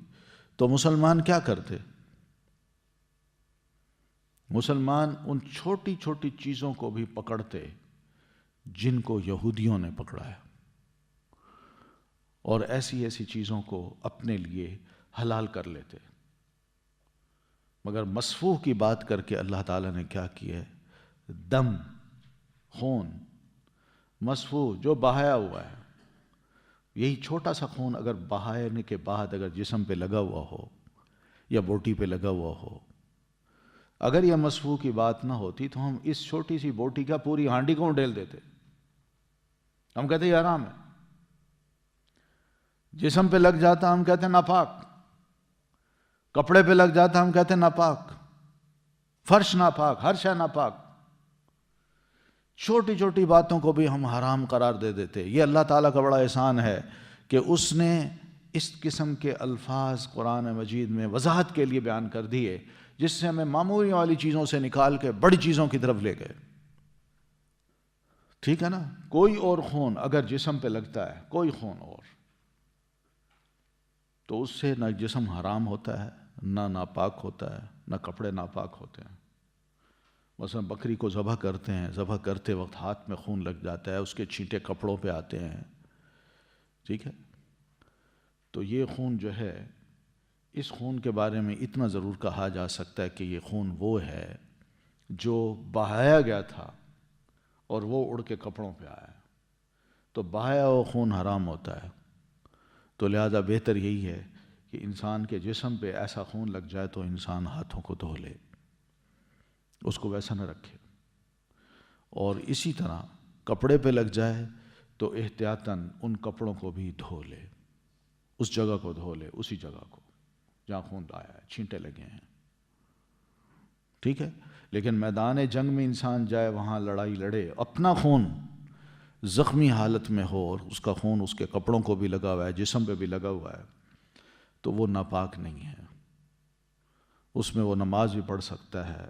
تو مسلمان کیا کرتے؟ مسلمان ان چھوٹی چھوٹی چیزوں کو بھی پکڑتے جن کو یہودیوں نے پکڑا ہے، اور ایسی ایسی چیزوں کو اپنے لیے حلال کر لیتے۔ مگر مسفوح کی بات کر کے اللہ تعالیٰ نے کیا کیا ہے؟ دم، خون مسفوح جو بہایا ہوا ہے، یہی چھوٹا سا خون اگر بہانے کے بعد اگر جسم پہ لگا ہوا ہو یا بوٹی پہ لگا ہوا ہو، اگر یہ مسفوح کی بات نہ ہوتی تو ہم اس چھوٹی سی بوٹی کا پوری ہانڈی کو ڈیل دیتے۔ ہم کہتے یہ حرام ہے۔ جسم پہ لگ جاتا ہم کہتے ہیں ناپاک، کپڑے پہ لگ جاتا ہم کہتے ہیں ناپاک، فرش ناپاک، ہر شے ناپاک۔ چھوٹی چھوٹی باتوں کو بھی ہم حرام قرار دے دیتے۔ یہ اللہ تعالیٰ کا بڑا احسان ہے کہ اس نے اس قسم کے الفاظ قرآن مجید میں وضاحت کے لیے بیان کر دیے، جس سے ہمیں معمولی والی چیزوں سے نکال کے بڑی چیزوں کی طرف لے گئے۔ ٹھیک ہے نا؟ کوئی اور خون اگر جسم پہ لگتا ہے، کوئی خون اور، تو اس سے نہ جسم حرام ہوتا ہے، نہ ناپاک ہوتا ہے، نہ کپڑے ناپاک ہوتے ہیں۔ مثلا بکری کو ذبح کرتے ہیں، ذبح کرتے وقت ہاتھ میں خون لگ جاتا ہے، اس کے چھینٹے کپڑوں پہ آتے ہیں، ٹھیک ہے؟ تو یہ خون جو ہے، اس خون کے بارے میں اتنا ضرور کہا جا سکتا ہے کہ یہ خون وہ ہے جو بہایا گیا تھا اور وہ اڑ کے کپڑوں پہ آیا، تو بہایا ہوا خون حرام ہوتا ہے۔ تو لہذا بہتر یہی ہے کہ انسان کے جسم پہ ایسا خون لگ جائے تو انسان ہاتھوں کو دھو لے، اس کو ویسا نہ رکھے، اور اسی طرح کپڑے پہ لگ جائے تو احتیاطاً ان کپڑوں کو بھی دھو لے، اس جگہ کو دھو لے، اسی جگہ کو جہاں خون آیا ہے، چھینٹے لگے ہیں، ٹھیک ہے؟ لیکن میدان جنگ میں انسان جائے، وہاں لڑائی لڑے، اپنا خون زخمی حالت میں ہو اور اس کا خون اس کے کپڑوں کو بھی لگا ہوا ہے، جسم پہ بھی لگا ہوا ہے، تو وہ ناپاک نہیں ہے۔ اس میں وہ نماز بھی پڑھ سکتا ہے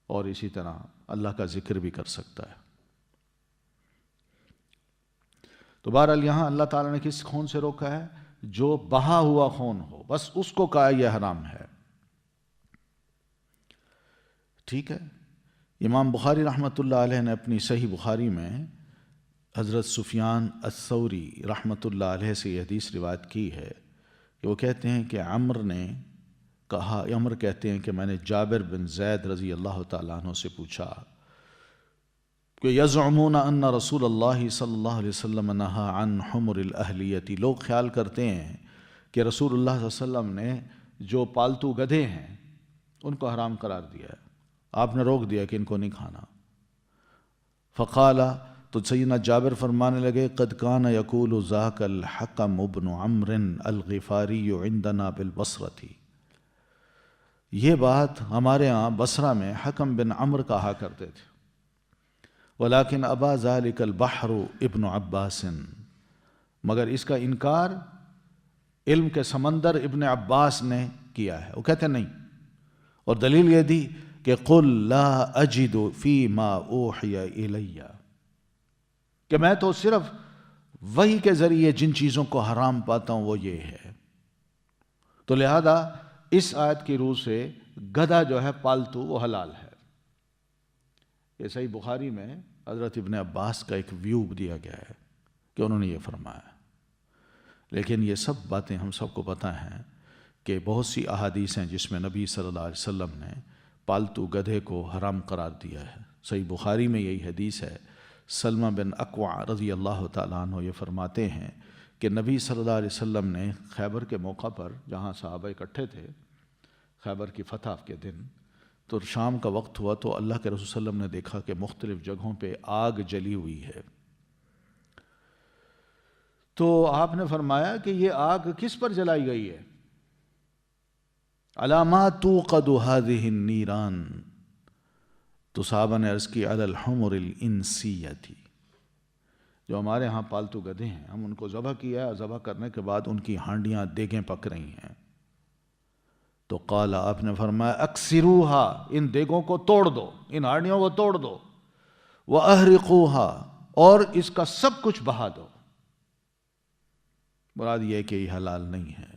اور اسی طرح اللہ کا ذکر بھی کر سکتا ہے۔ تو بہرحال یہاں اللہ تعالیٰ نے کس خون سے روکا ہے؟ جو بہا ہوا خون ہو، بس اس کو کہا یہ حرام ہے، ٹھیک ہے؟ امام بخاری رحمۃ اللہ علیہ نے اپنی صحیح بخاری میں حضرت سفیان الثوری رحمۃ اللہ علیہ سے یہ حدیث روایت کی ہے کہ وہ کہتے ہیں کہ عمر کہتے ہیں کہ میں نے جابر بن زید رضی اللہ تعالیٰ عنہ سے پوچھا کہ یزعمون ان رسول اللہ صلی اللہ علیہ وسلم نہا عن حمر الاہلیتی، لوگ خیال کرتے ہیں کہ رسول اللہ صلی اللہ علیہ وسلم نے جو پالتو گدھے ہیں ان کو حرام قرار دیا ہے، آپ نے روک دیا کہ ان کو نہیں کھانا۔ فقال، تو سیدنا جابر فرمانے لگے، قد کان یقول ذاک الحکم ابن عمرو الغفاری عندنا بالبصرۃ، یہ بات ہمارے ہاں بصرہ میں حکم بن عمرو کہا کرتے تھے، ولیکن ابا ذالک البحر ابن عباس، مگر اس کا انکار علم کے سمندر ابن عباس نے کیا ہے، وہ کہتے نہیں، اور دلیل یہ دی کہ قل لا اجد فیما اوحی الی، کہ میں تو صرف وحی کے ذریعے جن چیزوں کو حرام پاتا ہوں وہ یہ ہے۔ تو لہذا اس آیت کی روح سے گدھا جو ہے پالتو وہ حلال ہے۔ یہ صحیح بخاری میں حضرت ابن عباس کا ایک ویو دیا گیا ہے کہ انہوں نے یہ فرمایا، لیکن یہ سب باتیں ہم سب کو پتہ ہیں کہ بہت سی احادیث ہیں جس میں نبی صلی اللہ علیہ وسلم نے پالتو گدھے کو حرام قرار دیا ہے۔ صحیح بخاری میں یہی حدیث ہے، سلمہ بن اکوع رضی اللہ تعالیٰ عنہ یہ فرماتے ہیں کہ نبی صلی اللہ علیہ وسلم نے خیبر کے موقع پر، جہاں صحابہ اکٹھے تھے خیبر کی فتح کے دن، تو شام کا وقت ہوا تو اللہ کے رسول صلی اللہ علیہ وسلم نے دیکھا کہ مختلف جگہوں پہ آگ جلی ہوئی ہے، تو آپ نے فرمایا کہ یہ آگ کس پر جلائی گئی ہے؟ علامات توقد هذه النیران، تو صحابہ نے عرض کی علی الحمر الانسیتی، جو ہمارے ہاں پالتو گدھے ہیں ہم ان کو ذبح کیا ہے، اور ذبح کرنے کے بعد ان کی ہانڈیاں دیگیں پک رہی ہیں، تو قال، آپ نے فرمایا اکسروہا، ان دیگوں کو توڑ دو، ان ہانڈیوں کو توڑ دو، وَأَحْرِقُوهَا، اور اس کا سب کچھ بہا دو۔ مراد یہ ہے کہ یہ حلال نہیں ہے۔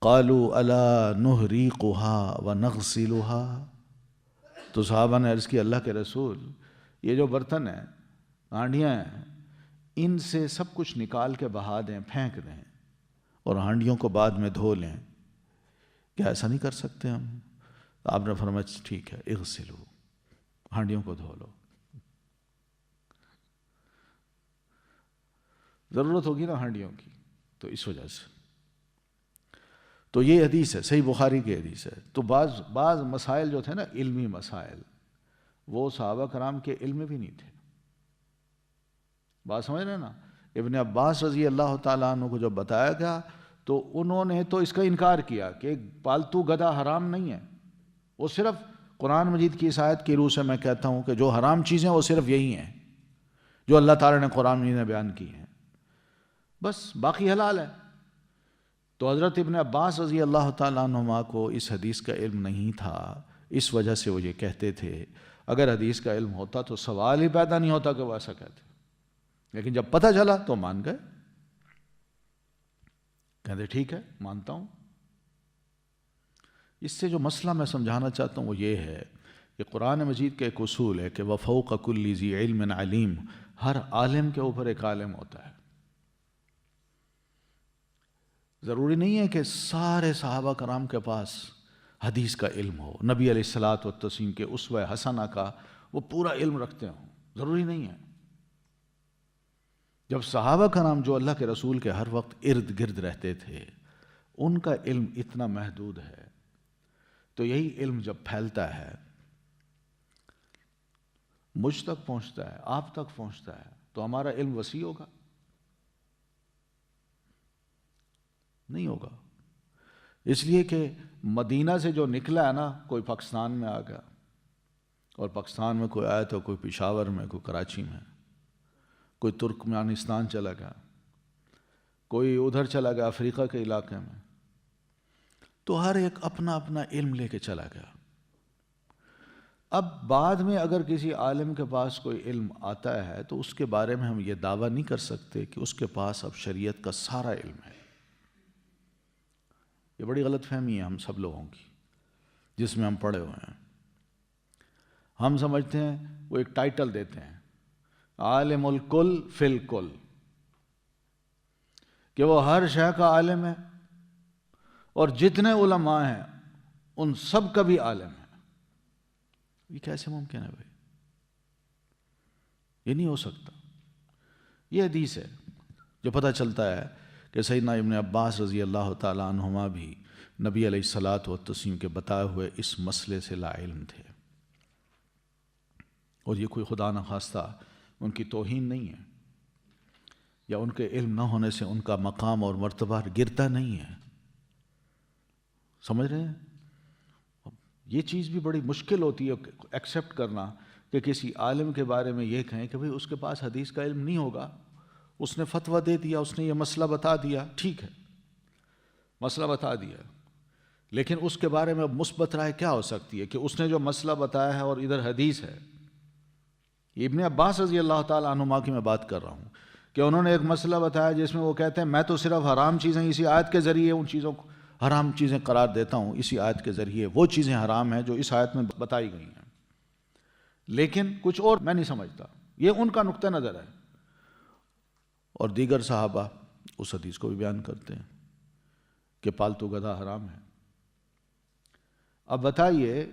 قالوا الا نحریقها ونغسلها، تو صحابہ نے عرض کی اللہ کے رسول، یہ جو برتن ہیں، ہانڈیاں ہیں، ان سے سب کچھ نکال کے بہا دیں، پھینک دیں، اور ہانڈیوں کو بعد میں دھو لیں، کیا ایسا نہیں کر سکتے ہم؟ تو آپ نے فرمایا ٹھیک ہے، اغسلوا، ہانڈیوں کو دھو لو۔ ضرورت ہوگی نا ہانڈیوں کی، تو اس وجہ سے۔ تو یہ حدیث ہے، صحیح بخاری کی حدیث ہے۔ تو بعض مسائل جو تھے نا، علمی مسائل، وہ صحابہ کرام کے علم میں بھی نہیں تھے۔ بات سمجھ رہے ہیں نا؟ ابن عباس رضی اللہ تعالیٰ عنہ کو جب بتایا گیا تو انہوں نے تو اس کا انکار کیا کہ پالتو گدھا حرام نہیں ہے، وہ صرف قرآن مجید کی اس آیت کی روح سے میں کہتا ہوں کہ جو حرام چیزیں وہ صرف یہی ہیں جو اللہ تعالیٰ نے قرآن مجید میں بیان کی ہیں، بس باقی حلال ہے۔ تو حضرت ابن عباس رضی اللہ تعالیٰ عنہما کو اس حدیث کا علم نہیں تھا، اس وجہ سے وہ یہ کہتے تھے۔ اگر حدیث کا علم ہوتا تو سوال ہی پیدا نہیں ہوتا کہ وہ ایسا کہتے، لیکن جب پتہ چلا تو مان گئے، کہتے ٹھیک ہے مانتا ہوں۔ اس سے جو مسئلہ میں سمجھانا چاہتا ہوں وہ یہ ہے کہ قرآن مجید کا ایک اصول ہے کہ وَفَوْقَ كُلِّ ذِي عِلْمٍ عَلِيمٌ، ہر عالم کے اوپر ایک عالم ہوتا ہے۔ ضروری نہیں ہے کہ سارے صحابہ کرام کے پاس حدیث کا علم ہو، نبی علیہ الصلاۃ والتسلیم کے اسوہ حسنہ کا وہ پورا علم رکھتے ہوں، ضروری نہیں ہے۔ جب صحابہ کرام جو اللہ کے رسول کے ہر وقت ارد گرد رہتے تھے، ان کا علم اتنا محدود ہے، تو یہی علم جب پھیلتا ہے، مجھ تک پہنچتا ہے، آپ تک پہنچتا ہے، تو ہمارا علم وسیع ہوگا؟ نہیں ہوگا۔ اس لیے کہ مدینہ سے جو نکلا ہے نا، کوئی پاکستان میں آ گیا، اور پاکستان میں کوئی آیا تو کوئی پشاور میں، کوئی کراچی میں، کوئی ترکمانستان چلا گیا، کوئی ادھر چلا گیا افریقہ کے علاقے میں، تو ہر ایک اپنا اپنا علم لے کے چلا گیا۔ اب بعد میں اگر کسی عالم کے پاس کوئی علم آتا ہے تو اس کے بارے میں ہم یہ دعویٰ نہیں کر سکتے کہ اس کے پاس اب شریعت کا سارا علم ہے۔ یہ بڑی غلط فہمی ہے ہم سب لوگوں کی، جس میں ہم پڑے ہوئے ہیں۔ ہم سمجھتے ہیں، وہ ایک ٹائٹل دیتے ہیں، عالم الکل فی الکل، کہ وہ ہر شے کا عالم ہے، اور جتنے علماء ہیں ان سب کا بھی عالم ہے۔ یہ کیسے ممکن ہے بھائی؟ یہ نہیں ہو سکتا۔ یہ حدیث ہے جو پتہ چلتا ہے کہ سیدنا ابن عباس رضی اللہ تعالیٰ عنہما بھی نبی علیہ الصلاۃ والتسلیم کے بتائے ہوئے اس مسئلے سے لا علم تھے، اور یہ کوئی خدا نخواستہ ان کی توہین نہیں ہے، یا ان کے علم نہ ہونے سے ان کا مقام اور مرتبہ گرتا نہیں ہے۔ سمجھ رہے ہیں؟ یہ چیز بھی بڑی مشکل ہوتی ہے ایکسیپٹ کرنا کہ کسی عالم کے بارے میں یہ کہیں کہ بھئی اس کے پاس حدیث کا علم نہیں ہوگا، اس نے فتویٰ دے دیا، اس نے یہ مسئلہ بتا دیا، ٹھیک ہے، مسئلہ بتا دیا، لیکن اس کے بارے میں مثبت رائے کیا ہو سکتی ہے کہ اس نے جو مسئلہ بتایا ہے اور ادھر حدیث ہے۔ یہ ابن عباس رضی اللہ تعالیٰ عنہما کی میں بات کر رہا ہوں کہ انہوں نے ایک مسئلہ بتایا جس میں وہ کہتے ہیں میں تو صرف حرام چیزیں اسی آیت کے ذریعے ان چیزوں کو حرام چیزیں قرار دیتا ہوں، اسی آیت کے ذریعے وہ چیزیں حرام ہیں جو اس آیت میں بتائی گئی ہیں، لیکن کچھ اور میں نہیں سمجھتا۔ یہ ان کا نقطہ نظر ہے، اور دیگر صحابہ اس حدیث کو بھی بیان کرتے ہیں کہ پالتو گدھا حرام ہے۔ اب بتائیے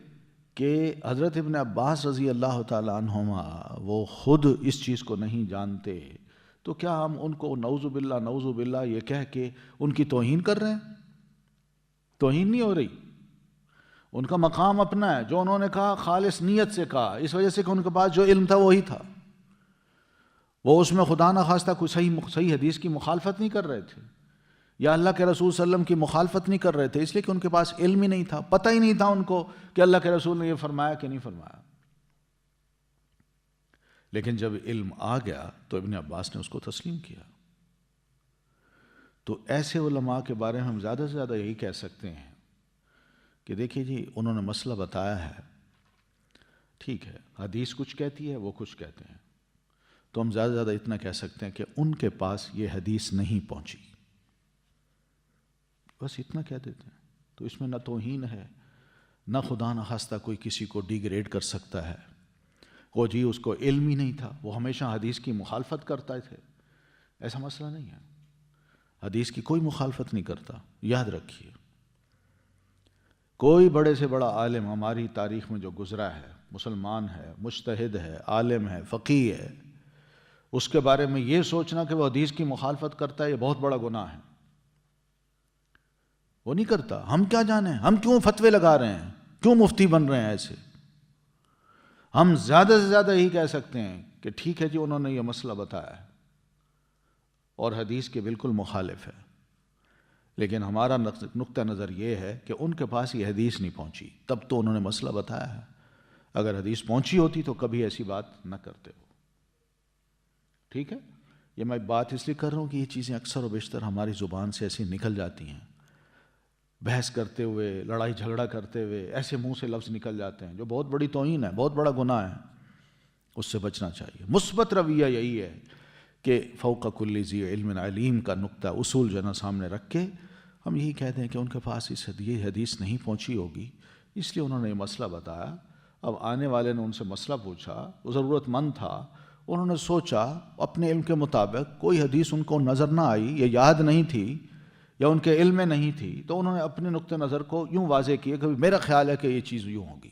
کہ حضرت ابن عباس رضی اللہ تعالیٰ عنہما وہ خود اس چیز کو نہیں جانتے، تو کیا ہم ان کو نعوذ باللہ یہ کہہ کے ان کی توہین کر رہے ہیں؟ توہین نہیں ہو رہی، ان کا مقام اپنا ہے، جو انہوں نے کہا خالص نیت سے کہا، اس وجہ سے کہ ان کے پاس جو علم تھا وہی تھا، وہ اس میں خدا نخواستہ کوئی صحیح حدیث کی مخالفت نہیں کر رہے تھے، یا اللہ کے رسول صلی اللہ علیہ وسلم کی مخالفت نہیں کر رہے تھے، اس لیے کہ ان کے پاس علم ہی نہیں تھا، پتہ ہی نہیں تھا ان کو کہ اللہ کے رسول نے یہ فرمایا کہ نہیں فرمایا۔ لیکن جب علم آ گیا تو ابن عباس نے اس کو تسلیم کیا۔ تو ایسے علماء کے بارے میں ہم زیادہ سے زیادہ یہی کہہ سکتے ہیں کہ دیکھیے جی انہوں نے مسئلہ بتایا ہے، ٹھیک ہے، حدیث کچھ کہتی ہے، وہ کچھ کہتے ہیں، تو ہم زیادہ سے زیادہ اتنا کہہ سکتے ہیں کہ ان کے پاس یہ حدیث نہیں پہنچی، بس اتنا کہہ دیتے ہیں۔ تو اس میں نہ توہین ہے، نہ خدا نخواستہ کوئی کسی کو ڈیگریڈ کر سکتا ہے، وہ جی اس کو علم ہی نہیں تھا، وہ ہمیشہ حدیث کی مخالفت کرتا تھے، ایسا مسئلہ نہیں ہے، حدیث کی کوئی مخالفت نہیں کرتا۔ یاد رکھیے، کوئی بڑے سے بڑا عالم ہماری تاریخ میں جو گزرا ہے، مسلمان ہے، مجتہد ہے، عالم ہے، فقیہ ہے، اس کے بارے میں یہ سوچنا کہ وہ حدیث کی مخالفت کرتا ہے، یہ بہت بڑا گناہ ہے۔ وہ نہیں کرتا، ہم کیا جانیں، ہم کیوں فتوے لگا رہے ہیں، کیوں مفتی بن رہے ہیں ایسے؟ ہم زیادہ سے زیادہ یہی کہہ سکتے ہیں کہ ٹھیک ہے جی انہوں نے یہ مسئلہ بتایا ہے اور حدیث کے بالکل مخالف ہے، لیکن ہمارا نقطہ نظر یہ ہے کہ ان کے پاس یہ حدیث نہیں پہنچی، تب تو انہوں نے مسئلہ بتایا ہے، اگر حدیث پہنچی ہوتی تو کبھی ایسی بات نہ کرتے ہو۔ ٹھیک ہے، یہ میں بات اس لیے کر رہا ہوں کہ یہ چیزیں اکثر و بیشتر ہماری زبان سے ایسی نکل جاتی ہیں، بحث کرتے ہوئے، لڑائی جھگڑا کرتے ہوئے ایسے منہ سے لفظ نکل جاتے ہیں جو بہت بڑی توہین ہے، بہت بڑا گناہ ہے، اس سے بچنا چاہیے۔ مثبت رویہ یہی ہے کہ فوق کل ذی علم علیم کا نقطہ اصول جو ہے نا سامنے رکھ کے ہم یہی کہتے ہیں کہ ان کے پاس یہ حدیث نہیں پہنچی ہوگی، اس لیے انہوں نے یہ مسئلہ بتایا۔ اب آنے والے نے ان سے مسئلہ پوچھا، وہ ضرورت مند تھا، انہوں نے سوچا اپنے علم کے مطابق، کوئی حدیث ان کو نظر نہ آئی یا یاد نہیں تھی یا ان کے علم میں نہیں تھی، تو انہوں نے اپنے نقطہ نظر کو یوں واضح کیا کہ میرا خیال ہے کہ یہ چیز یوں ہوگی،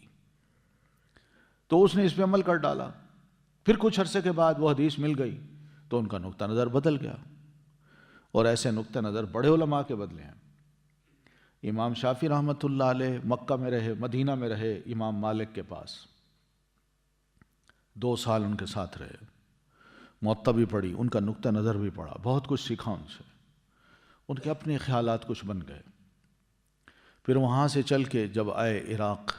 تو اس نے اس پہ عمل کر ڈالا۔ پھر کچھ عرصے کے بعد وہ حدیث مل گئی تو ان کا نقطہ نظر بدل گیا، اور ایسے نقطہ نظر بڑے علماء کے بدلے ہیں۔ امام شافعی رحمۃ اللہ علیہ مکہ میں رہے، مدینہ میں رہے، امام مالک کے پاس 2 سال ان کے ساتھ رہے، موطا بھی پڑھی، ان کا نقطہ نظر بھی پڑھا، بہت کچھ سیکھا ان سے، ان کے اپنے خیالات کچھ بن گئے۔ پھر وہاں سے چل کے جب آئے عراق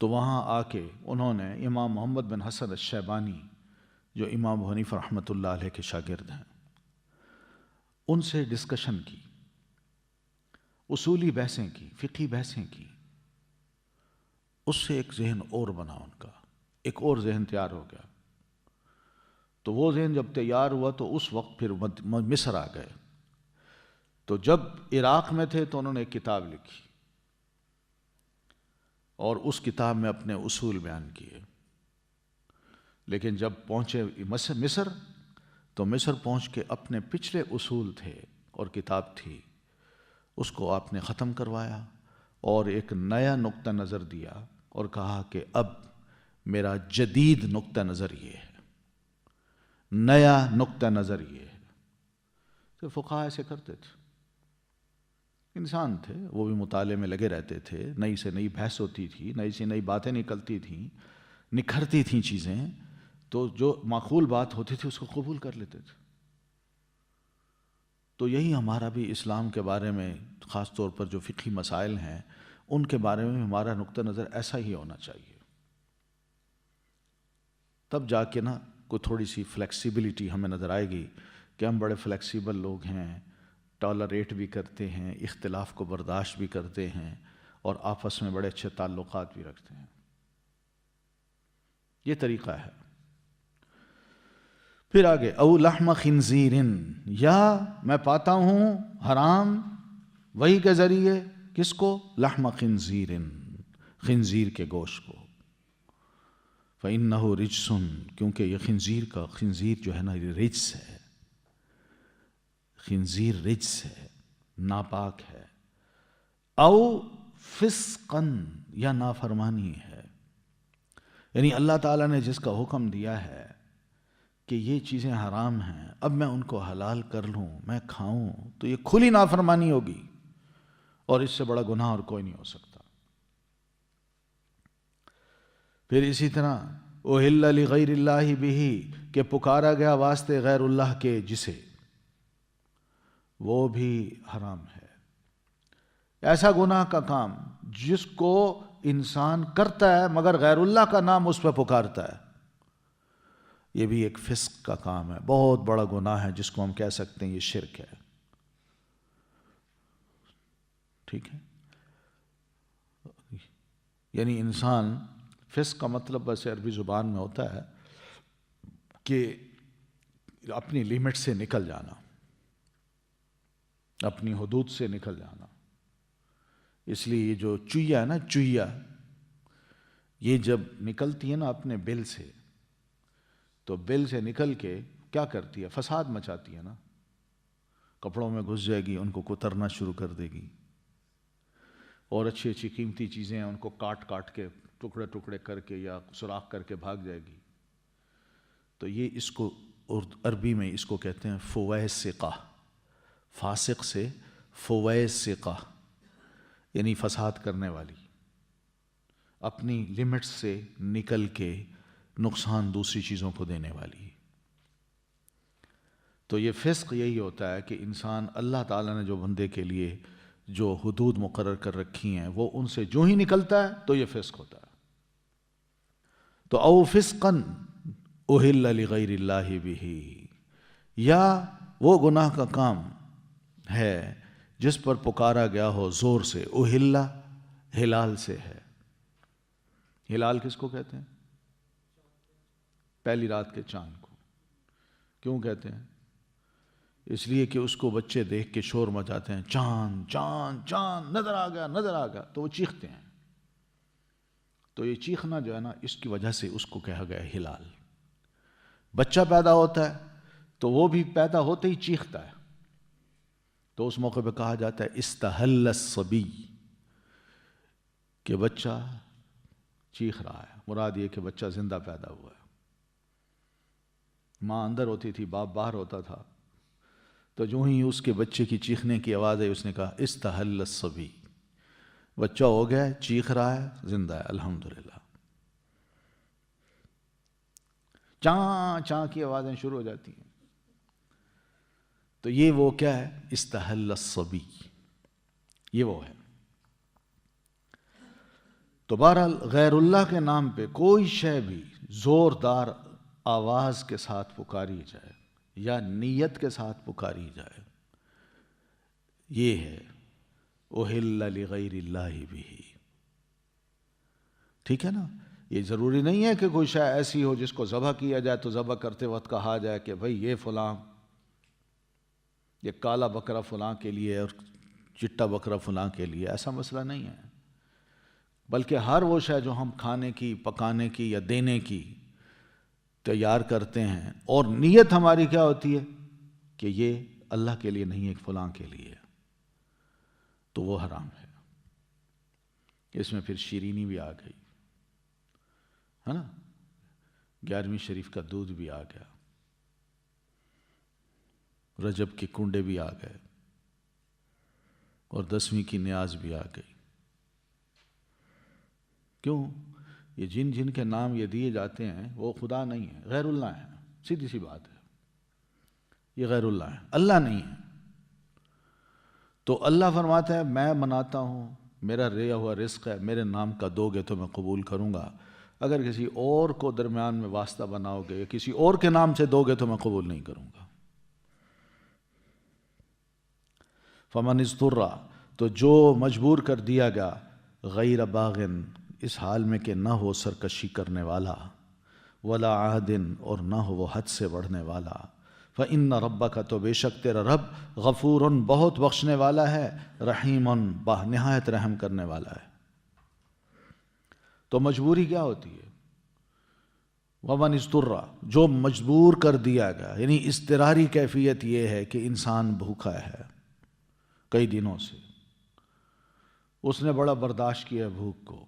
تو وہاں آ کے انہوں نے امام محمد بن حسن الشیبانی جو امام ابو حنیفہ رحمۃ اللہ علیہ کے شاگرد ہیں، ان سے ڈسکشن کی، اصولی بحثیں کی، فقہی بحثیں کی، اس سے ایک ذہن اور بنا، ان کا ایک اور ذہن تیار ہو گیا۔ تو وہ ذہن جب تیار ہوا تو اس وقت پھر مصر آ گئے، تو جب عراق میں تھے تو انہوں نے ایک کتاب لکھی اور اس کتاب میں اپنے اصول بیان کیے، لیکن جب پہنچے مصر تو مصر پہنچ کے اپنے پچھلے اصول تھے اور کتاب تھی، اس کو آپ نے ختم کروایا اور ایک نیا نقطہ نظر دیا اور کہا کہ اب میرا جدید نقطہ نظر یہ ہے، نیا نقطہ نظر یہ ہے۔ تو فقہاء ایسے کرتے تھے، انسان تھے، وہ بھی مطالعے میں لگے رہتے تھے، نئی سے نئی بحث ہوتی تھی، نئی سے نئی باتیں نکلتی تھیں، نکھرتی تھیں چیزیں، تو جو معقول بات ہوتی تھی اس کو قبول کر لیتے تھے۔ تو یہی ہمارا بھی اسلام کے بارے میں، خاص طور پر جو فقہی مسائل ہیں ان کے بارے میں ہمارا نقطہ نظر ایسا ہی ہونا چاہیے، تب جا کے نا کوئی تھوڑی سی فلیکسیبلٹی ہمیں نظر آئے گی کہ ہم بڑے فلیکسیبل لوگ ہیں، ٹالریٹ بھی کرتے ہیں، اختلاف کو برداشت بھی کرتے ہیں، اور آپس میں بڑے اچھے تعلقات بھی رکھتے ہیں۔ یہ طریقہ ہے۔ پھر آگے، او لحم خنزیر، یا میں پاتا ہوں حرام وحی کے ذریعے، کس کو؟ لحم خنزیر، خنزیر کے گوشت کو۔ فَإِنَّهُ رِجْسٌ، کیونکہ یہ خنزیر جو ہے نا یہ رجس ہے، خنزیر رجس ہے، ناپاک ہے، او فسقن، یا نافرمانی ہے، یعنی اللہ تعالیٰ نے جس کا حکم دیا ہے کہ یہ چیزیں حرام ہیں، اب میں ان کو حلال کر لوں، میں کھاؤں، تو یہ کھلی نافرمانی ہوگی، اور اس سے بڑا گناہ اور کوئی نہیں ہو سکتا۔ پھر اسی طرح اُحِلَّ لِغَيْرِ اللَّهِ بِهِ، کہ پکارا گیا واسطے غیر اللہ کے جسے، وہ بھی حرام ہے۔ ایسا گناہ کا کام جس کو انسان کرتا ہے مگر غیر اللہ کا نام اس پہ پکارتا ہے، یہ بھی ایک فسق کا کام ہے، بہت بڑا گناہ ہے، جس کو ہم کہہ سکتے ہیں یہ شرک ہے۔ ٹھیک ہے، یعنی انسان، فسق کا مطلب ویسے عربی زبان میں ہوتا ہے کہ اپنی لمٹ سے نکل جانا، اپنی حدود سے نکل جانا. اس لیے یہ جو چوہیا ہے نا، چوہیا یہ جب نکلتی ہے نا اپنے بل سے، تو بل سے نکل کے کیا کرتی ہے؟ فساد مچاتی ہے نا. کپڑوں میں گھس جائے گی، ان کو کترنا شروع کر دے گی، اور اچھی اچھی قیمتی چیزیں ہیں ان کو کاٹ کاٹ کے ٹکڑے ٹکڑے کر کے یا سوراخ کر کے بھاگ جائے گی. تو یہ اس کو عربی میں اس کو کہتے ہیں فویسقہ. فاسق سے فویسقہ یعنی فساد کرنے والی، اپنی لمٹ سے نکل کے نقصان دوسری چیزوں کو دینے والی. تو یہ فسق یہی ہوتا ہے کہ انسان، اللہ تعالیٰ نے جو بندے کے لیے جو حدود مقرر کر رکھی ہیں وہ ان سے جو ہی نکلتا ہے تو یہ فسق ہوتا ہے. تو او فسقن اہل لغیر اللہ بہ، یا وہ گناہ کا کام ہے جس پر پکارا گیا ہو زور سے. اہل ہلال سے ہے. ہلال کس کو کہتے ہیں؟ پہلی رات کے چاند کو. کیوں کہتے ہیں؟ اس لیے کہ اس کو بچے دیکھ کے شور مچاتے ہیں، چاند چاند چاند نظر آ گیا نظر آ گیا، تو وہ چیختے ہیں. تو یہ چیخنا جو ہے نا، اس کی وجہ سے اس کو کہا گیا ہلال. بچہ پیدا ہوتا ہے تو وہ بھی پیدا ہوتے ہی چیختا ہے، تو اس موقع پہ کہا جاتا ہے استحل الصبی، کہ بچہ چیخ رہا ہے. مراد یہ کہ بچہ زندہ پیدا ہوا ہے. ماں اندر ہوتی تھی، باپ باہر ہوتا تھا، تو جو ہی اس کے بچے کی چیخنے کی آواز ہے اس نے کہا استحل الصبی، بچہ ہو گیا ہے، چیخ رہا ہے، زندہ ہے الحمدللہ. چاں چاں کی آوازیں شروع ہو جاتی ہیں. تو یہ وہ کیا ہے؟ استحل الصبی، یہ وہ ہے. تو بہرحال غیر اللہ کے نام پہ کوئی شے بھی زوردار آواز کے ساتھ پکاری جائے یا نیت کے ساتھ پکاری جائے، یہ ہے اہل لغیر اللہ بہ. ٹھیک ہے نا؟ یہ ضروری نہیں ہے کہ کوئی شے ایسی ہو جس کو ذبح کیا جائے تو ذبح کرتے وقت کہا جائے کہ بھئی یہ فلاں، یہ کالا بکرا فلاں کے لیے اور چٹا بکرا فلاں کے لیے. ایسا مسئلہ نہیں ہے، بلکہ ہر وہ شے جو ہم کھانے کی، پکانے کی یا دینے کی تیار کرتے ہیں اور نیت ہماری کیا ہوتی ہے کہ یہ اللہ کے لیے نہیں ہے، فلاں کے لیے، تو وہ حرام ہے. اس میں پھر شیرینی بھی آ گئی ہے نا، 11ویں شریف کا دودھ بھی آ گیا، رجب کے کنڈے بھی آ گئے، اور 10ویں کی نیاز بھی آ گئی. کیوں؟ یہ جن جن کے نام یہ دیے جاتے ہیں وہ خدا نہیں ہے، غیر اللہ ہے. سیدھی سی بات ہے، یہ غیر اللہ ہے، اللہ نہیں ہے. تو اللہ فرماتا ہے میں مناتا ہوں، میرا دیا ہوا رزق ہے، میرے نام کا دو گے تو میں قبول کروں گا. اگر کسی اور کو درمیان میں واسطہ بناؤ گے، کسی اور کے نام سے دو گے تو میں قبول نہیں کروں گا. فمن اضطر، تو جو مجبور کر دیا گیا، غیر باغن، اس حال میں کہ نہ ہو سرکشی کرنے والا، ولا عہد، اور نہ ہو وہ حد سے بڑھنے والا. فإن ربک، تو بے شک تیرا رب، غفور، بہت بخشنے والا ہے، رحیم، نہایت رحم کرنے والا ہے. تو مجبوری کیا ہوتی ہے؟ ومن اضطر، جو مجبور کر دیا گیا، یعنی اضطراری کیفیت یہ ہے کہ انسان بھوکا ہے کئی دنوں سے، اس نے بڑا برداشت کیا بھوک کو،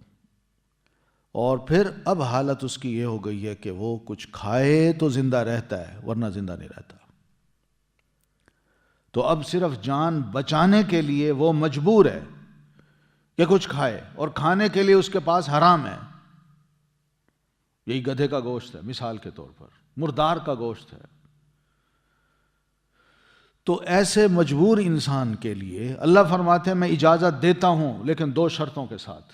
اور پھر اب حالت اس کی یہ ہو گئی ہے کہ وہ کچھ کھائے تو زندہ رہتا ہے ورنہ زندہ نہیں رہتا. تو اب صرف جان بچانے کے لیے وہ مجبور ہے کہ کچھ کھائے، اور کھانے کے لیے اس کے پاس حرام ہے. یہی گدھے کا گوشت ہے مثال کے طور پر، مردار کا گوشت ہے. تو ایسے مجبور انسان کے لیے اللہ فرماتے ہیں میں اجازت دیتا ہوں، لیکن 2 شرطوں کے ساتھ.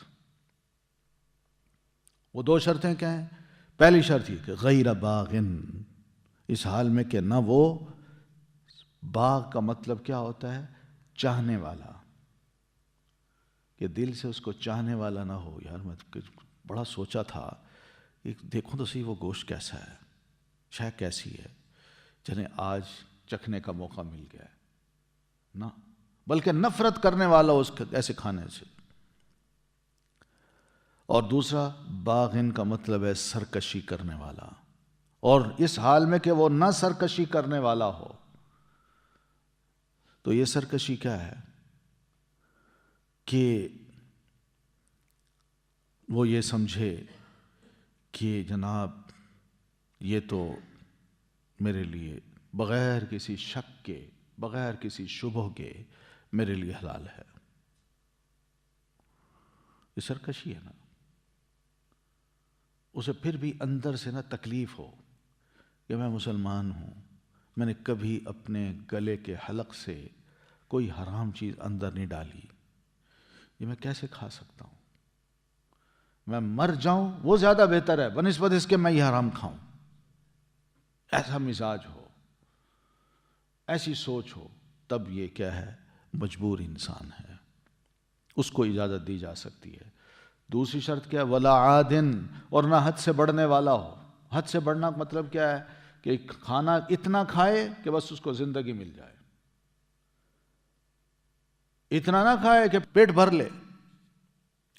وہ 2 شرطیں کیا ہیں؟ پہلی شرط یہ کہ غیر باغن، اس حال میں کہ نہ وہ، باغ کا مطلب کیا ہوتا ہے؟ چاہنے والا. کہ دل سے اس کو چاہنے والا نہ ہو. یار میں بڑا سوچا تھا دیکھوں تو صحیح وہ گوشت کیسا ہے، شے کیسی ہے، جنہیں آج چکھنے کا موقع مل گیا ہے نہ، بلکہ نفرت کرنے والا اس ایسے کھانے سے. اور دوسرا باغن کا مطلب ہے سرکشی کرنے والا، اور اس حال میں کہ وہ نہ سرکشی کرنے والا ہو. تو یہ سرکشی کیا ہے کہ وہ یہ سمجھے کہ جناب یہ تو میرے لیے بغیر کسی شک کے، بغیر کسی شبہ کے میرے لیے حلال ہے. یہ سرکشی ہے نا. اسے پھر بھی اندر سے نہ تکلیف ہو کہ میں مسلمان ہوں، میں نے کبھی اپنے گلے کے حلق سے کوئی حرام چیز اندر نہیں ڈالی، یہ میں کیسے کھا سکتا ہوں؟ میں مر جاؤں وہ زیادہ بہتر ہے بنسبت اس کے میں یہ حرام کھاؤں. ایسا مزاج ہو، ایسی سوچ ہو، تب یہ کیا ہے؟ مجبور انسان ہے، اس کو اجازت دی جا سکتی ہے. دوسری شرط کیا ہے؟ ولا عادن، اور نہ حد سے بڑھنے والا ہو. حد سے بڑھنا کا مطلب کیا ہے؟ کہ کھانا اتنا کھائے کہ بس اس کو زندگی مل جائے، اتنا نہ کھائے کہ پیٹ بھر لے،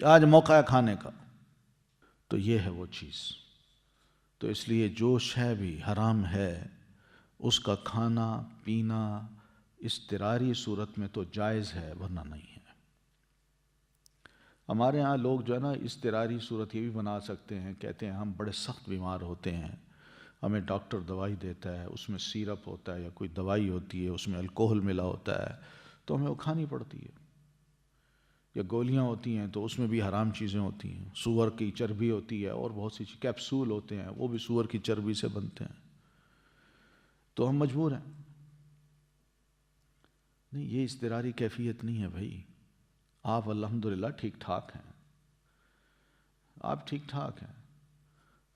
آج موقع ہے کھانے کا. تو یہ ہے وہ چیز. تو اس لیے جو شے بھی حرام ہے اس کا کھانا پینا اضطراری صورت میں تو جائز ہے، ورنہ نہیں ہے. ہمارے ہاں لوگ جو ہے نا اضطراری صورت یہ بھی بنا سکتے ہیں، کہتے ہیں ہم بڑے سخت بیمار ہوتے ہیں، ہمیں ڈاکٹر دوائی دیتا ہے، اس میں سیرپ ہوتا ہے یا کوئی دوائی ہوتی ہے، اس میں الکوہل ملا ہوتا ہے، تو ہمیں وہ کھانی پڑتی ہے. یا گولیاں ہوتی ہیں تو اس میں بھی حرام چیزیں ہوتی ہیں، سور کی چربی ہوتی ہے اور بہت سی کیپسول ہوتے ہیں، وہ بھی سور کی چربی سے بنتے ہیں. تو ہم مجبور ہیں. نہیں، یہ اضطراری کیفیت نہیں ہے بھائی. آپ الحمدللہ ٹھیک ٹھاک ہیں، آپ ٹھیک ٹھاک ہیں،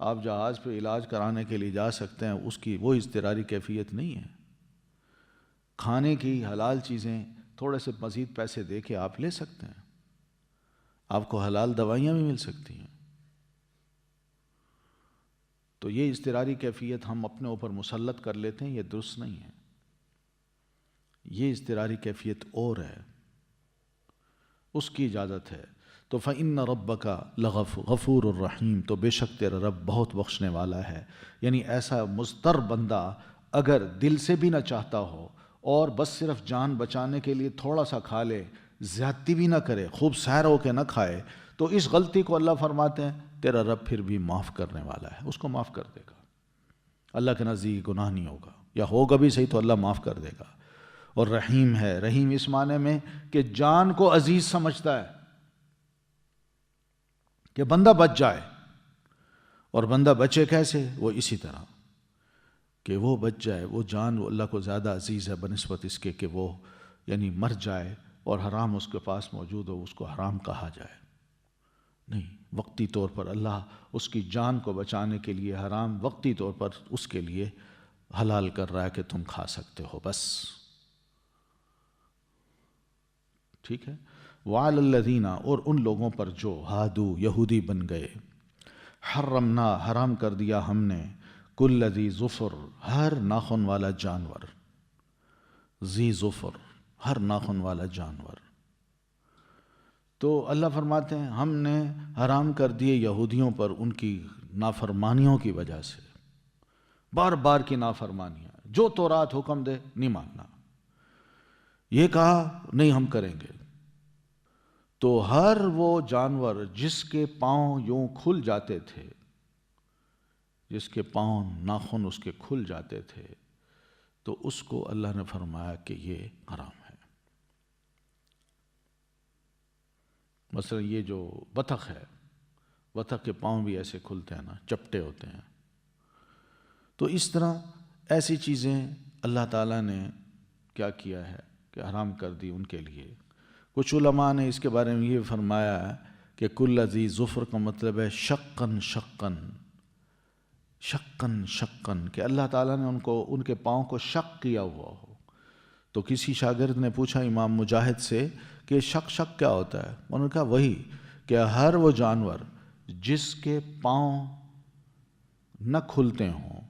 آپ جہاز پہ علاج کرانے کے لیے جا سکتے ہیں، اس کی وہ اضطراری کیفیت نہیں ہے. کھانے کی حلال چیزیں تھوڑے سے مزید پیسے دے کے آپ لے سکتے ہیں، آپ کو حلال دوائیاں بھی مل سکتی ہیں. تو یہ اضطراری کیفیت ہم اپنے اوپر مسلط کر لیتے ہیں، یہ درست نہیں ہے. یہ اضطراری کیفیت اور ہے، اس کی اجازت ہے. تو فَإِنَّ رَبَّكَ غفور الرحیم، تو بے شک تیرا رب بہت بخشنے والا ہے. یعنی ایسا مضطر بندہ اگر دل سے بھی نہ چاہتا ہو اور بس صرف جان بچانے کے لیے تھوڑا سا کھا لے، زیادتی بھی نہ کرے، خوب سیر ہو کے نہ کھائے، تو اس غلطی کو اللہ فرماتے ہیں تیرا رب پھر بھی معاف کرنے والا ہے، اس کو معاف کر دے گا. اللہ کے نزدیک گناہ نہیں ہوگا، یا ہوگا بھی صحیح تو اللہ معاف کر دے گا. اور رحیم ہے، رحیم اس معنی میں کہ جان کو عزیز سمجھتا ہے کہ بندہ بچ جائے. اور بندہ بچے کیسے؟ وہ اسی طرح کہ وہ بچ جائے، وہ جان وہ اللہ کو زیادہ عزیز ہے بنسبت اس کے کہ وہ یعنی مر جائے اور حرام اس کے پاس موجود ہو، اس کو حرام کہا جائے. نہیں، وقتی طور پر اللہ اس کی جان کو بچانے کے لیے حرام وقتی طور پر اس کے لیے حلال کر رہا ہے کہ تم کھا سکتے ہو بس. ٹھیک ہے. وعلی الذین، اور ان لوگوں پر جو ہادو یہودی بن گئے، حرمنا حرام کر دیا ہم نے، کل ذی ظفر ہر ناخن والا جانور، ذی ظفر ہر ناخن والا جانور. تو اللہ فرماتے ہیں ہم نے حرام کر دیے یہودیوں پر ان کی نافرمانیوں کی وجہ سے، بار بار کی نافرمانیاں، جو تورات حکم دے نہیں ماننا، یہ کہا نہیں ہم کریں گے. تو ہر وہ جانور جس کے پاؤں یوں کھل جاتے تھے، جس کے پاؤں ناخن اس کے کھل جاتے تھے، تو اس کو اللہ نے فرمایا کہ یہ حرام ہے. مثلا یہ جو بطخ ہے، بطخ کے پاؤں بھی ایسے کھلتے ہیں نا، چپٹے ہوتے ہیں. تو اس طرح ایسی چیزیں اللہ تعالیٰ نے کیا کیا ہے کہ حرام کر دی ان کے لیے. کچھ علماء نے اس کے بارے میں یہ فرمایا ہے کہ کل ذی ظفر کا مطلب ہے شقن شقن شقن شقن، کہ اللہ تعالیٰ نے ان کے پاؤں کو شق کیا ہوا ہو. تو کسی شاگرد نے پوچھا امام مجاہد سے کہ شک کیا ہوتا ہے؟ انہوں نے کہا وہی کہ ہر وہ جانور جس کے پاؤں نہ کھلتے ہوں،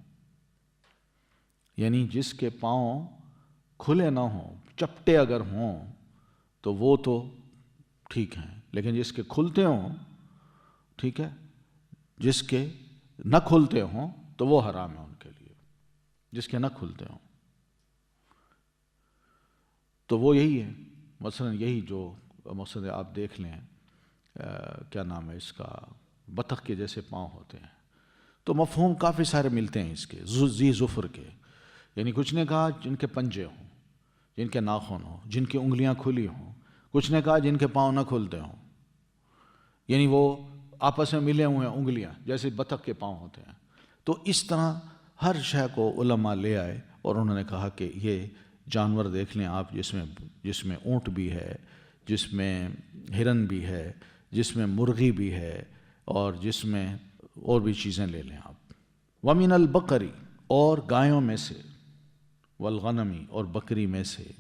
یعنی جس کے پاؤں کھلے نہ ہوں، چپٹے اگر ہوں تو وہ تو ٹھیک ہیں، لیکن جس کے کھلتے ہوں، ٹھیک ہے، جس کے نہ کھلتے ہوں تو وہ حرام ہے ان کے لیے، جس کے نہ کھلتے ہوں۔ تو وہ یہی ہے، مثلا یہی جو مثلا آپ دیکھ لیں کیا نام ہے اس کا، بطخ کے جیسے پاؤں ہوتے ہیں، تو مفہوم کافی سارے ملتے ہیں اس کے، ذی ظفر کے، یعنی کچھ نے کہا جن کے پنجے ہوں، جن کے ناخن ہوں، جن کی انگلیاں کھلی ہوں، کچھ نے کہا جن کے پاؤں نہ کھلتے ہوں، یعنی وہ آپس میں ملے ہوئے ہیں انگلیاں جیسے بطخ کے پاؤں ہوتے ہیں۔ تو اس طرح ہر شے کو علماء لے آئے اور انہوں نے کہا کہ یہ جانور دیکھ لیں آپ، جس میں اونٹ بھی ہے، جس میں ہرن بھی ہے، جس میں مرغی بھی ہے، اور جس میں اور بھی چیزیں لے لیں آپ۔ وَمِنَ الْبَقَرِ، اور گایوں میں سے، والغنمی، اور بکری میں سے،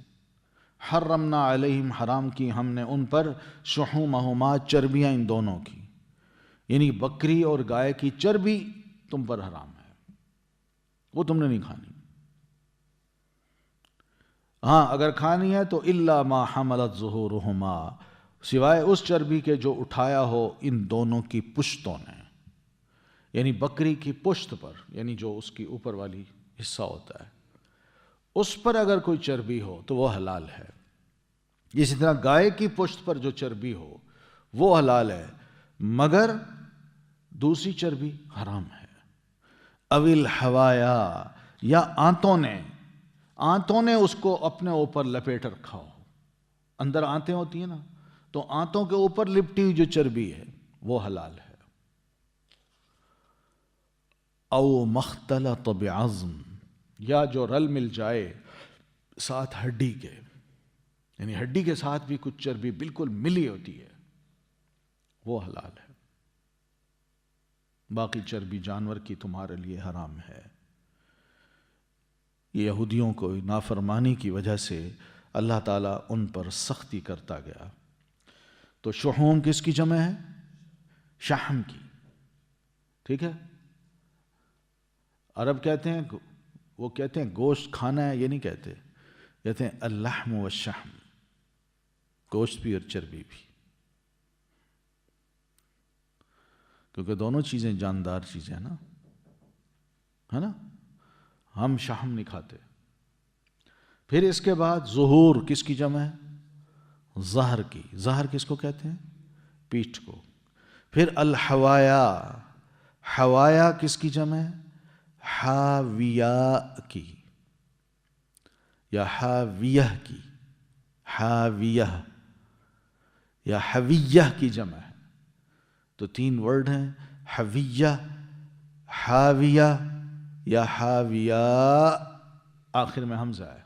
حرمنا علیہم، حرام کی ہم نے ان پر، شحومہما، چربیاں ان دونوں کی، یعنی بکری اور گائے کی چربی تم پر حرام ہے، وہ تم نے نہیں کھانی۔ ہاں اگر کھانی ہے تو الا ما حملت ظہورہما، سوائے اس چربی کے جو اٹھایا ہو ان دونوں کی پشتوں نے، یعنی بکری کی پشت پر، یعنی جو اس کی اوپر والی حصہ ہوتا ہے، اس پر اگر کوئی چربی ہو تو وہ حلال ہے۔ اسی طرح گائے کی پشت پر جو چربی ہو وہ حلال ہے، مگر دوسری چربی حرام ہے۔ اول حوایا، یا آنتوں نے اس کو اپنے اوپر لپیٹ رکھا ہو، اندر آنتیں ہوتی ہیں نا، تو آنتوں کے اوپر لپٹی ہوئی جو چربی ہے وہ حلال ہے۔ او مختلط بعظم، یا جو رل مل جائے ساتھ ہڈی کے، یعنی ہڈی کے ساتھ بھی کچھ چربی بالکل ملی ہوتی ہے، وہ حلال ہے۔ باقی چربی جانور کی تمہارے لیے حرام ہے۔ یہ یہودیوں کو نافرمانی کی وجہ سے اللہ تعالیٰ ان پر سختی کرتا گیا۔ تو شحوم کس کی جمع ہے؟ شحم کی، ٹھیک ہے۔ عرب کہتے ہیں، وہ کہتے ہیں گوشت کھانا ہے، یہ نہیں کہتے ہیں اللحم والشحم، گوشت بھی اور چربی بھی، کیونکہ دونوں چیزیں جاندار چیزیں ہیں نا، ہے نا، ہم شحم نہیں کھاتے۔ پھر اس کے بعد ظہور کس کی جمع ہے؟ ظہر کی۔ ظہر کس کو کہتے ہیں؟ پیٹھ کو۔ پھر الحوایا، حوایا کس کی جمع ہے؟ حاویہ کی یا حاویہ کی، حاویہ یا حویہ کی جمع ہے۔ تو تین ورڈ ہیں، حویہ، حاویہ یا حاویہ، آخر میں حمزہ ہے۔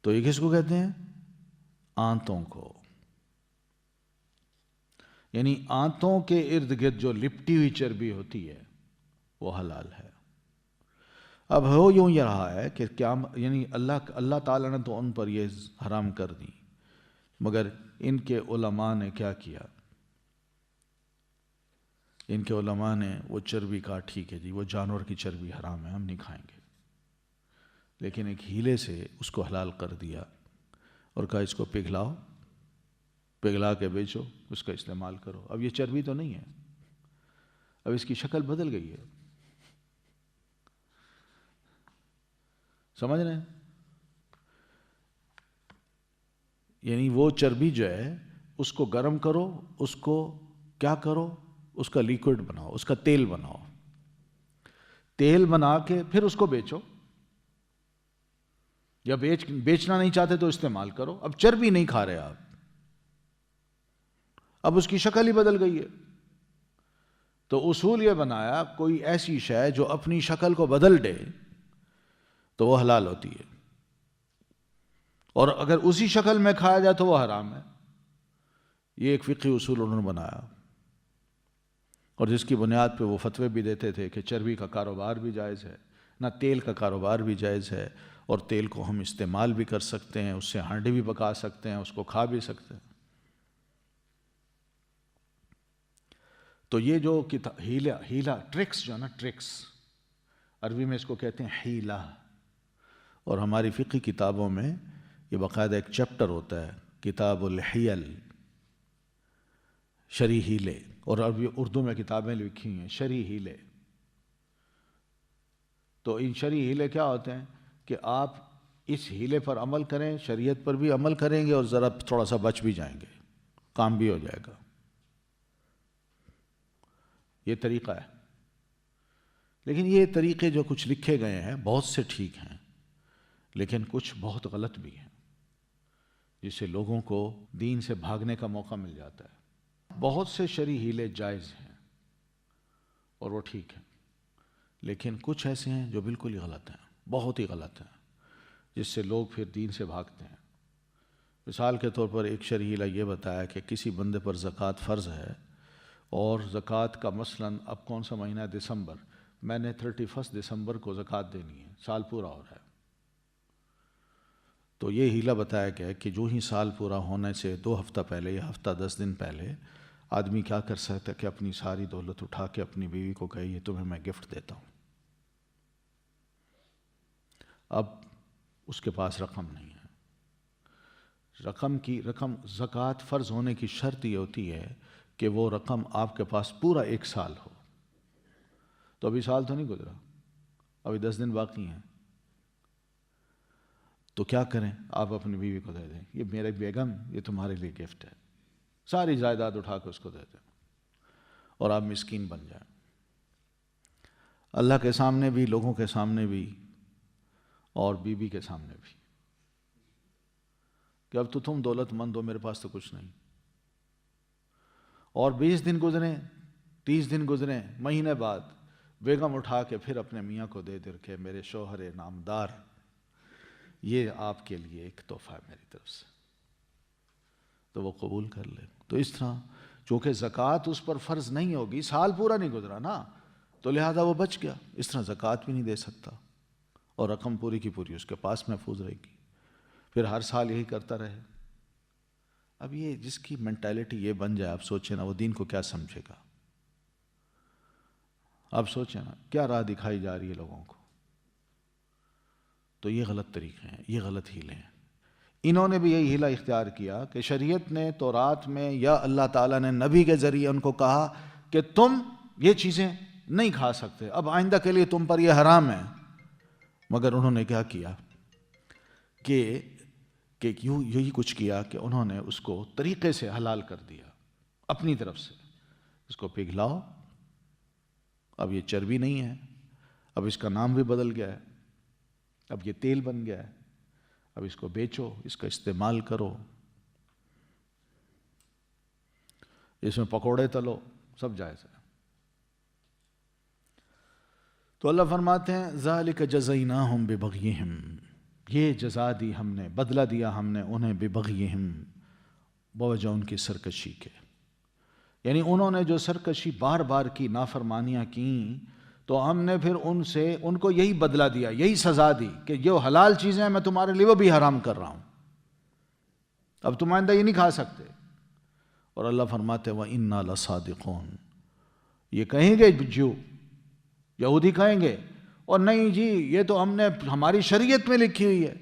تو یہ کس کو کہتے ہیں؟ آنتوں کو، یعنی آنتوں کے ارد گرد جو لپٹی ہوئی چربی ہوتی ہے وہ حلال ہے۔ اب ہو یوں یہ رہا ہے کہ کیا، یعنی اللہ تعالیٰ نے تو ان پر یہ حرام کر دی، مگر ان کے علماء نے کیا کیا؟ ان کے علماء نے وہ چربی کہا ٹھیک ہے جی، وہ جانور کی چربی حرام ہے، ہم نہیں کھائیں گے، لیکن ایک ہیلے سے اس کو حلال کر دیا اور کہا اس کو پگھلاؤ، پگھلا کے بیچو، اس کا استعمال کرو۔ اب یہ چربی تو نہیں ہے، اب اس کی شکل بدل گئی ہے، سمجھ رہے ہیں؟ یعنی وہ چربی جو ہے اس کو گرم کرو، اس کو کیا کرو، اس کا لیکوڈ بناؤ، اس کا تیل بناؤ، تیل بنا کے پھر اس کو بیچو، یا بیچنا نہیں چاہتے تو استعمال کرو۔ اب چربی نہیں کھا رہے آپ، اب اس کی شکل ہی بدل گئی ہے۔ تو اصول یہ بنایا کوئی ایسی شے جو اپنی شکل کو بدل دے تو وہ حلال ہوتی ہے، اور اگر اسی شکل میں کھایا جائے تو وہ حرام ہے۔ یہ ایک فقہی اصول انہوں نے بنایا، اور جس کی بنیاد پہ وہ فتوے بھی دیتے تھے کہ چربی کا کاروبار بھی جائز ہے، نہ تیل کا کاروبار بھی جائز ہے، اور تیل کو ہم استعمال بھی کر سکتے ہیں، اس سے ہانڈی بھی پکا سکتے ہیں، اس کو کھا بھی سکتے ہیں۔ تو یہ جو ہیلا ٹرکس جو ہے نا، ٹرکس عربی میں اس کو کہتے ہیں ہیلا، اور ہماری فقہی کتابوں میں یہ باقاعدہ ایک چیپٹر ہوتا ہے، کتاب الحیل، شرعی ہیلے، اور اردو میں کتابیں لکھی ہیں شرعی ہیلے۔ تو ان شرعی ہیلے کیا ہوتے ہیں کہ آپ اس ہیلے پر عمل کریں، شریعت پر بھی عمل کریں گے اور ذرا تھوڑا سا بچ بھی جائیں گے، کام بھی ہو جائے گا۔ یہ طریقہ ہے، لیکن یہ طریقے جو کچھ لکھے گئے ہیں بہت سے ٹھیک ہیں، لیکن کچھ بہت غلط بھی ہیں، جس سے لوگوں کو دین سے بھاگنے کا موقع مل جاتا ہے۔ بہت سے شرعی ہیلے جائز ہیں اور وہ ٹھیک ہیں، لیکن کچھ ایسے ہیں جو بالکل ہی غلط ہیں، بہت ہی غلط ہیں، جس سے لوگ پھر دین سے بھاگتے ہیں۔ مثال کے طور پر ایک شرعی ہیلہ یہ بتایا کہ کسی بندے پر زکوٰۃ فرض ہے، اور زکوٰۃ کا مثلاً اب کون سا مہینہ ہے، دسمبر، میں نے 31 دسمبر کو زکوٰۃ دینی ہے، سال پورا ہو رہا ہے۔ تو یہ ہیلہ بتایا گیا ہے کہ جو ہی سال پورا ہونے سے 2 ہفتہ پہلے یا ہفتہ 10 دن پہلے آدمی کیا کر سکتا ہے کہ اپنی ساری دولت اٹھا کے اپنی بیوی کو کہے یہ تمہیں میں گفٹ دیتا ہوں۔ اب اس کے پاس رقم نہیں ہے، رقم زکوٰۃ فرض ہونے کی شرط یہ ہوتی ہے کہ وہ رقم آپ کے پاس پورا 1 سال ہو۔ تو ابھی سال تو نہیں گزرا، ابھی 10 دن باقی ہیں، تو کیا کریں؟ آپ اپنی بیوی کو دے دیں، یہ میرے بیگم، یہ تمہارے لیے گفٹ ہے، ساری جائیداد اٹھا کے اس کو دے دیں، اور آپ مسکین بن جائیں۔ اللہ کے سامنے بھی، لوگوں کے سامنے بھی، اور بیوی کے سامنے بھی، کہ اب تو تم دولت مند ہو، میرے پاس تو کچھ نہیں۔ اور 20 دن گزریں، 30 دن گزریں، مہینے بعد بیگم اٹھا کے پھر اپنے میاں کو دے دے کہ میرے شوہر نامدار، یہ آپ کے لیے ایک تحفہ ہے میری طرف سے، تو وہ قبول کر لے۔ تو اس طرح چونکہ زکوٰۃ اس پر فرض نہیں ہوگی، سال پورا نہیں گزرا نا، تو لہذا وہ بچ گیا، اس طرح زکوٰۃ بھی نہیں دے سکتا، اور رقم پوری کی پوری اس کے پاس محفوظ رہے گی، پھر ہر سال یہی کرتا رہے۔ اب یہ جس کی مینٹیلٹی یہ بن جائے، آپ سوچیں نا وہ دین کو کیا سمجھے گا؟ آپ سوچیں نا کیا راہ دکھائی جا رہی ہے لوگوں کو۔ تو یہ غلط طریقے ہیں، یہ غلط ہیلے ہیں۔ انہوں نے بھی یہی ہیلہ اختیار کیا کہ شریعت نے تورات میں یا اللہ تعالیٰ نے نبی کے ذریعے ان کو کہا کہ تم یہ چیزیں نہیں کھا سکتے، اب آئندہ کے لیے تم پر یہ حرام ہے، مگر انہوں نے کیا کیا کہ یہی کچھ کیا کہ انہوں نے اس کو طریقے سے حلال کر دیا اپنی طرف سے۔ اس کو پگھلاؤ، اب یہ چربی نہیں ہے، اب اس کا نام بھی بدل گیا ہے، اب یہ تیل بن گیا ہے، اب اس کو بیچو، اس کا استعمال کرو، اس میں پکوڑے تلو، سب جائز ہے۔ تو اللہ فرماتے ہیں ذَلِكَ جَزَيْنَاهُمْ بِبَغْيِهِمْ، یہ جزا دی ہم نے، بدلہ دیا ہم نے انہیں بِبَغْيِهِمْ، بوجہ ان کی سرکشی کے، یعنی انہوں نے جو سرکشی بار بار کی، نافرمانیاں کیں، تو ہم نے پھر ان کو یہی بدلہ دیا، یہی سزا دی کہ جو حلال چیزیں ہیں میں تمہارے لیے وہ بھی حرام کر رہا ہوں، اب تم آئندہ یہ نہیں کھا سکتے۔ اور اللہ فرماتے وَإِنَّا لَصَادِقُونَ، یہ کہیں گے جو یہودی کہیں گے، اور نہیں جی یہ تو ہم نے ہماری شریعت میں لکھی ہوئی ہے،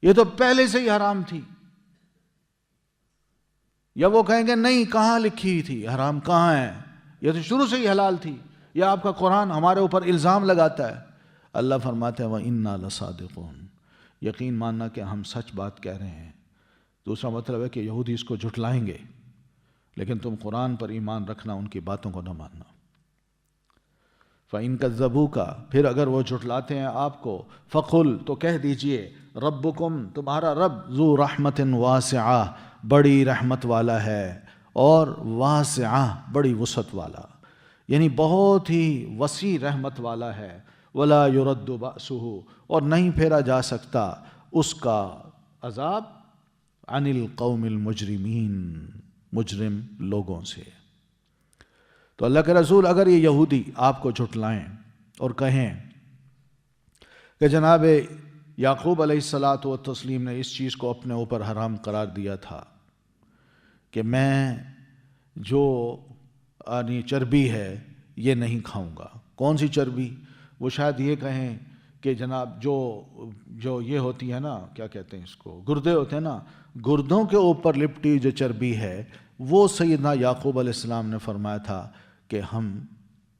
یہ تو پہلے سے ہی حرام تھی، یا وہ کہیں گے نہیں کہاں لکھی ہوئی تھی، حرام کہاں ہے، یہ تو شروع سے ہی حلال تھی، یا آپ کا قرآن ہمارے اوپر الزام لگاتا ہے۔ اللہ فرماتے ہیں وَإِنَّا لَصَادِقُونَ، یقین ماننا کہ ہم سچ بات کہہ رہے ہیں۔ دوسرا مطلب ہے کہ یہودی اس کو جھٹلائیں گے، لیکن تم قرآن پر ایمان رکھنا، ان کی باتوں کو نہ ماننا۔ فَإِن كَذَّبُوكَ، پھر اگر وہ جھٹلاتے ہیں آپ کو، فَقُلْ، تو کہہ دیجئے، رَبُّكُمْ، تمہارا رب، ذو رحمت واسعہ، بڑی رحمت والا ہے، اور واسعہ، بڑی وسعت والا، یعنی بہت ہی وسیع رحمت والا ہے، ولا يرد بأسه، اور نہیں پھیرا جا سکتا اس کا عذاب، عن القوم المجرمین، مجرم لوگوں سے۔ تو اللہ کے رسول اگر یہ یہودی آپ کو جھٹلائیں اور کہیں کہ جناب یعقوب علیہ الصلاۃ والتسلیم نے اس چیز کو اپنے اوپر حرام قرار دیا تھا کہ میں جو چربی ہے یہ نہیں کھاؤں گا۔ کون سی چربی؟ وہ شاید یہ کہیں کہ جناب جو یہ ہوتی ہے نا، کیا کہتے ہیں اس کو، گردے ہوتے ہیں نا، گردوں کے اوپر لپٹی جو چربی ہے وہ سیدنا یعقوب علیہ السلام نے فرمایا تھا کہ ہم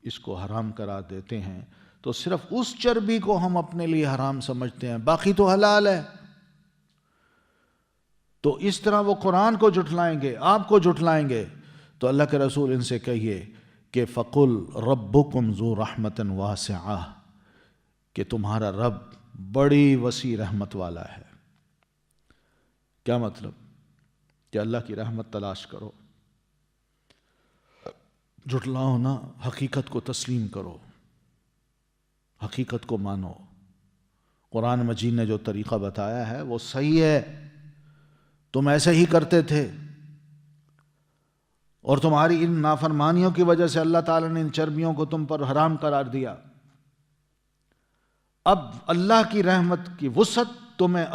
اس کو حرام قرار دیتے ہیں، تو صرف اس چربی کو ہم اپنے لیے حرام سمجھتے ہیں، باقی تو حلال ہے۔ تو اس طرح وہ قرآن کو جھٹلائیں گے، آپ کو جھٹلائیں گے، تو اللہ کے رسول ان سے کہیے کہ فَقُلْ رَبُّكُمْ ذُو رَحْمَةٍ وَاسِعَةٍ، کہ تمہارا رب بڑی وسیع رحمت والا ہے۔ کیا مطلب؟ کہ اللہ کی رحمت تلاش کرو، جھٹلاؤ نہ، حقیقت کو تسلیم کرو، حقیقت کو مانو۔ قرآن مجید نے جو طریقہ بتایا ہے وہ صحیح ہے، تم ایسے ہی کرتے تھے، اور تمہاری ان نافرمانیوں کی وجہ سے اللہ تعالیٰ نے ان چربیوں کو تم پر حرام قرار دیا۔ اب اللہ کی رحمت کی وسعت تمہیں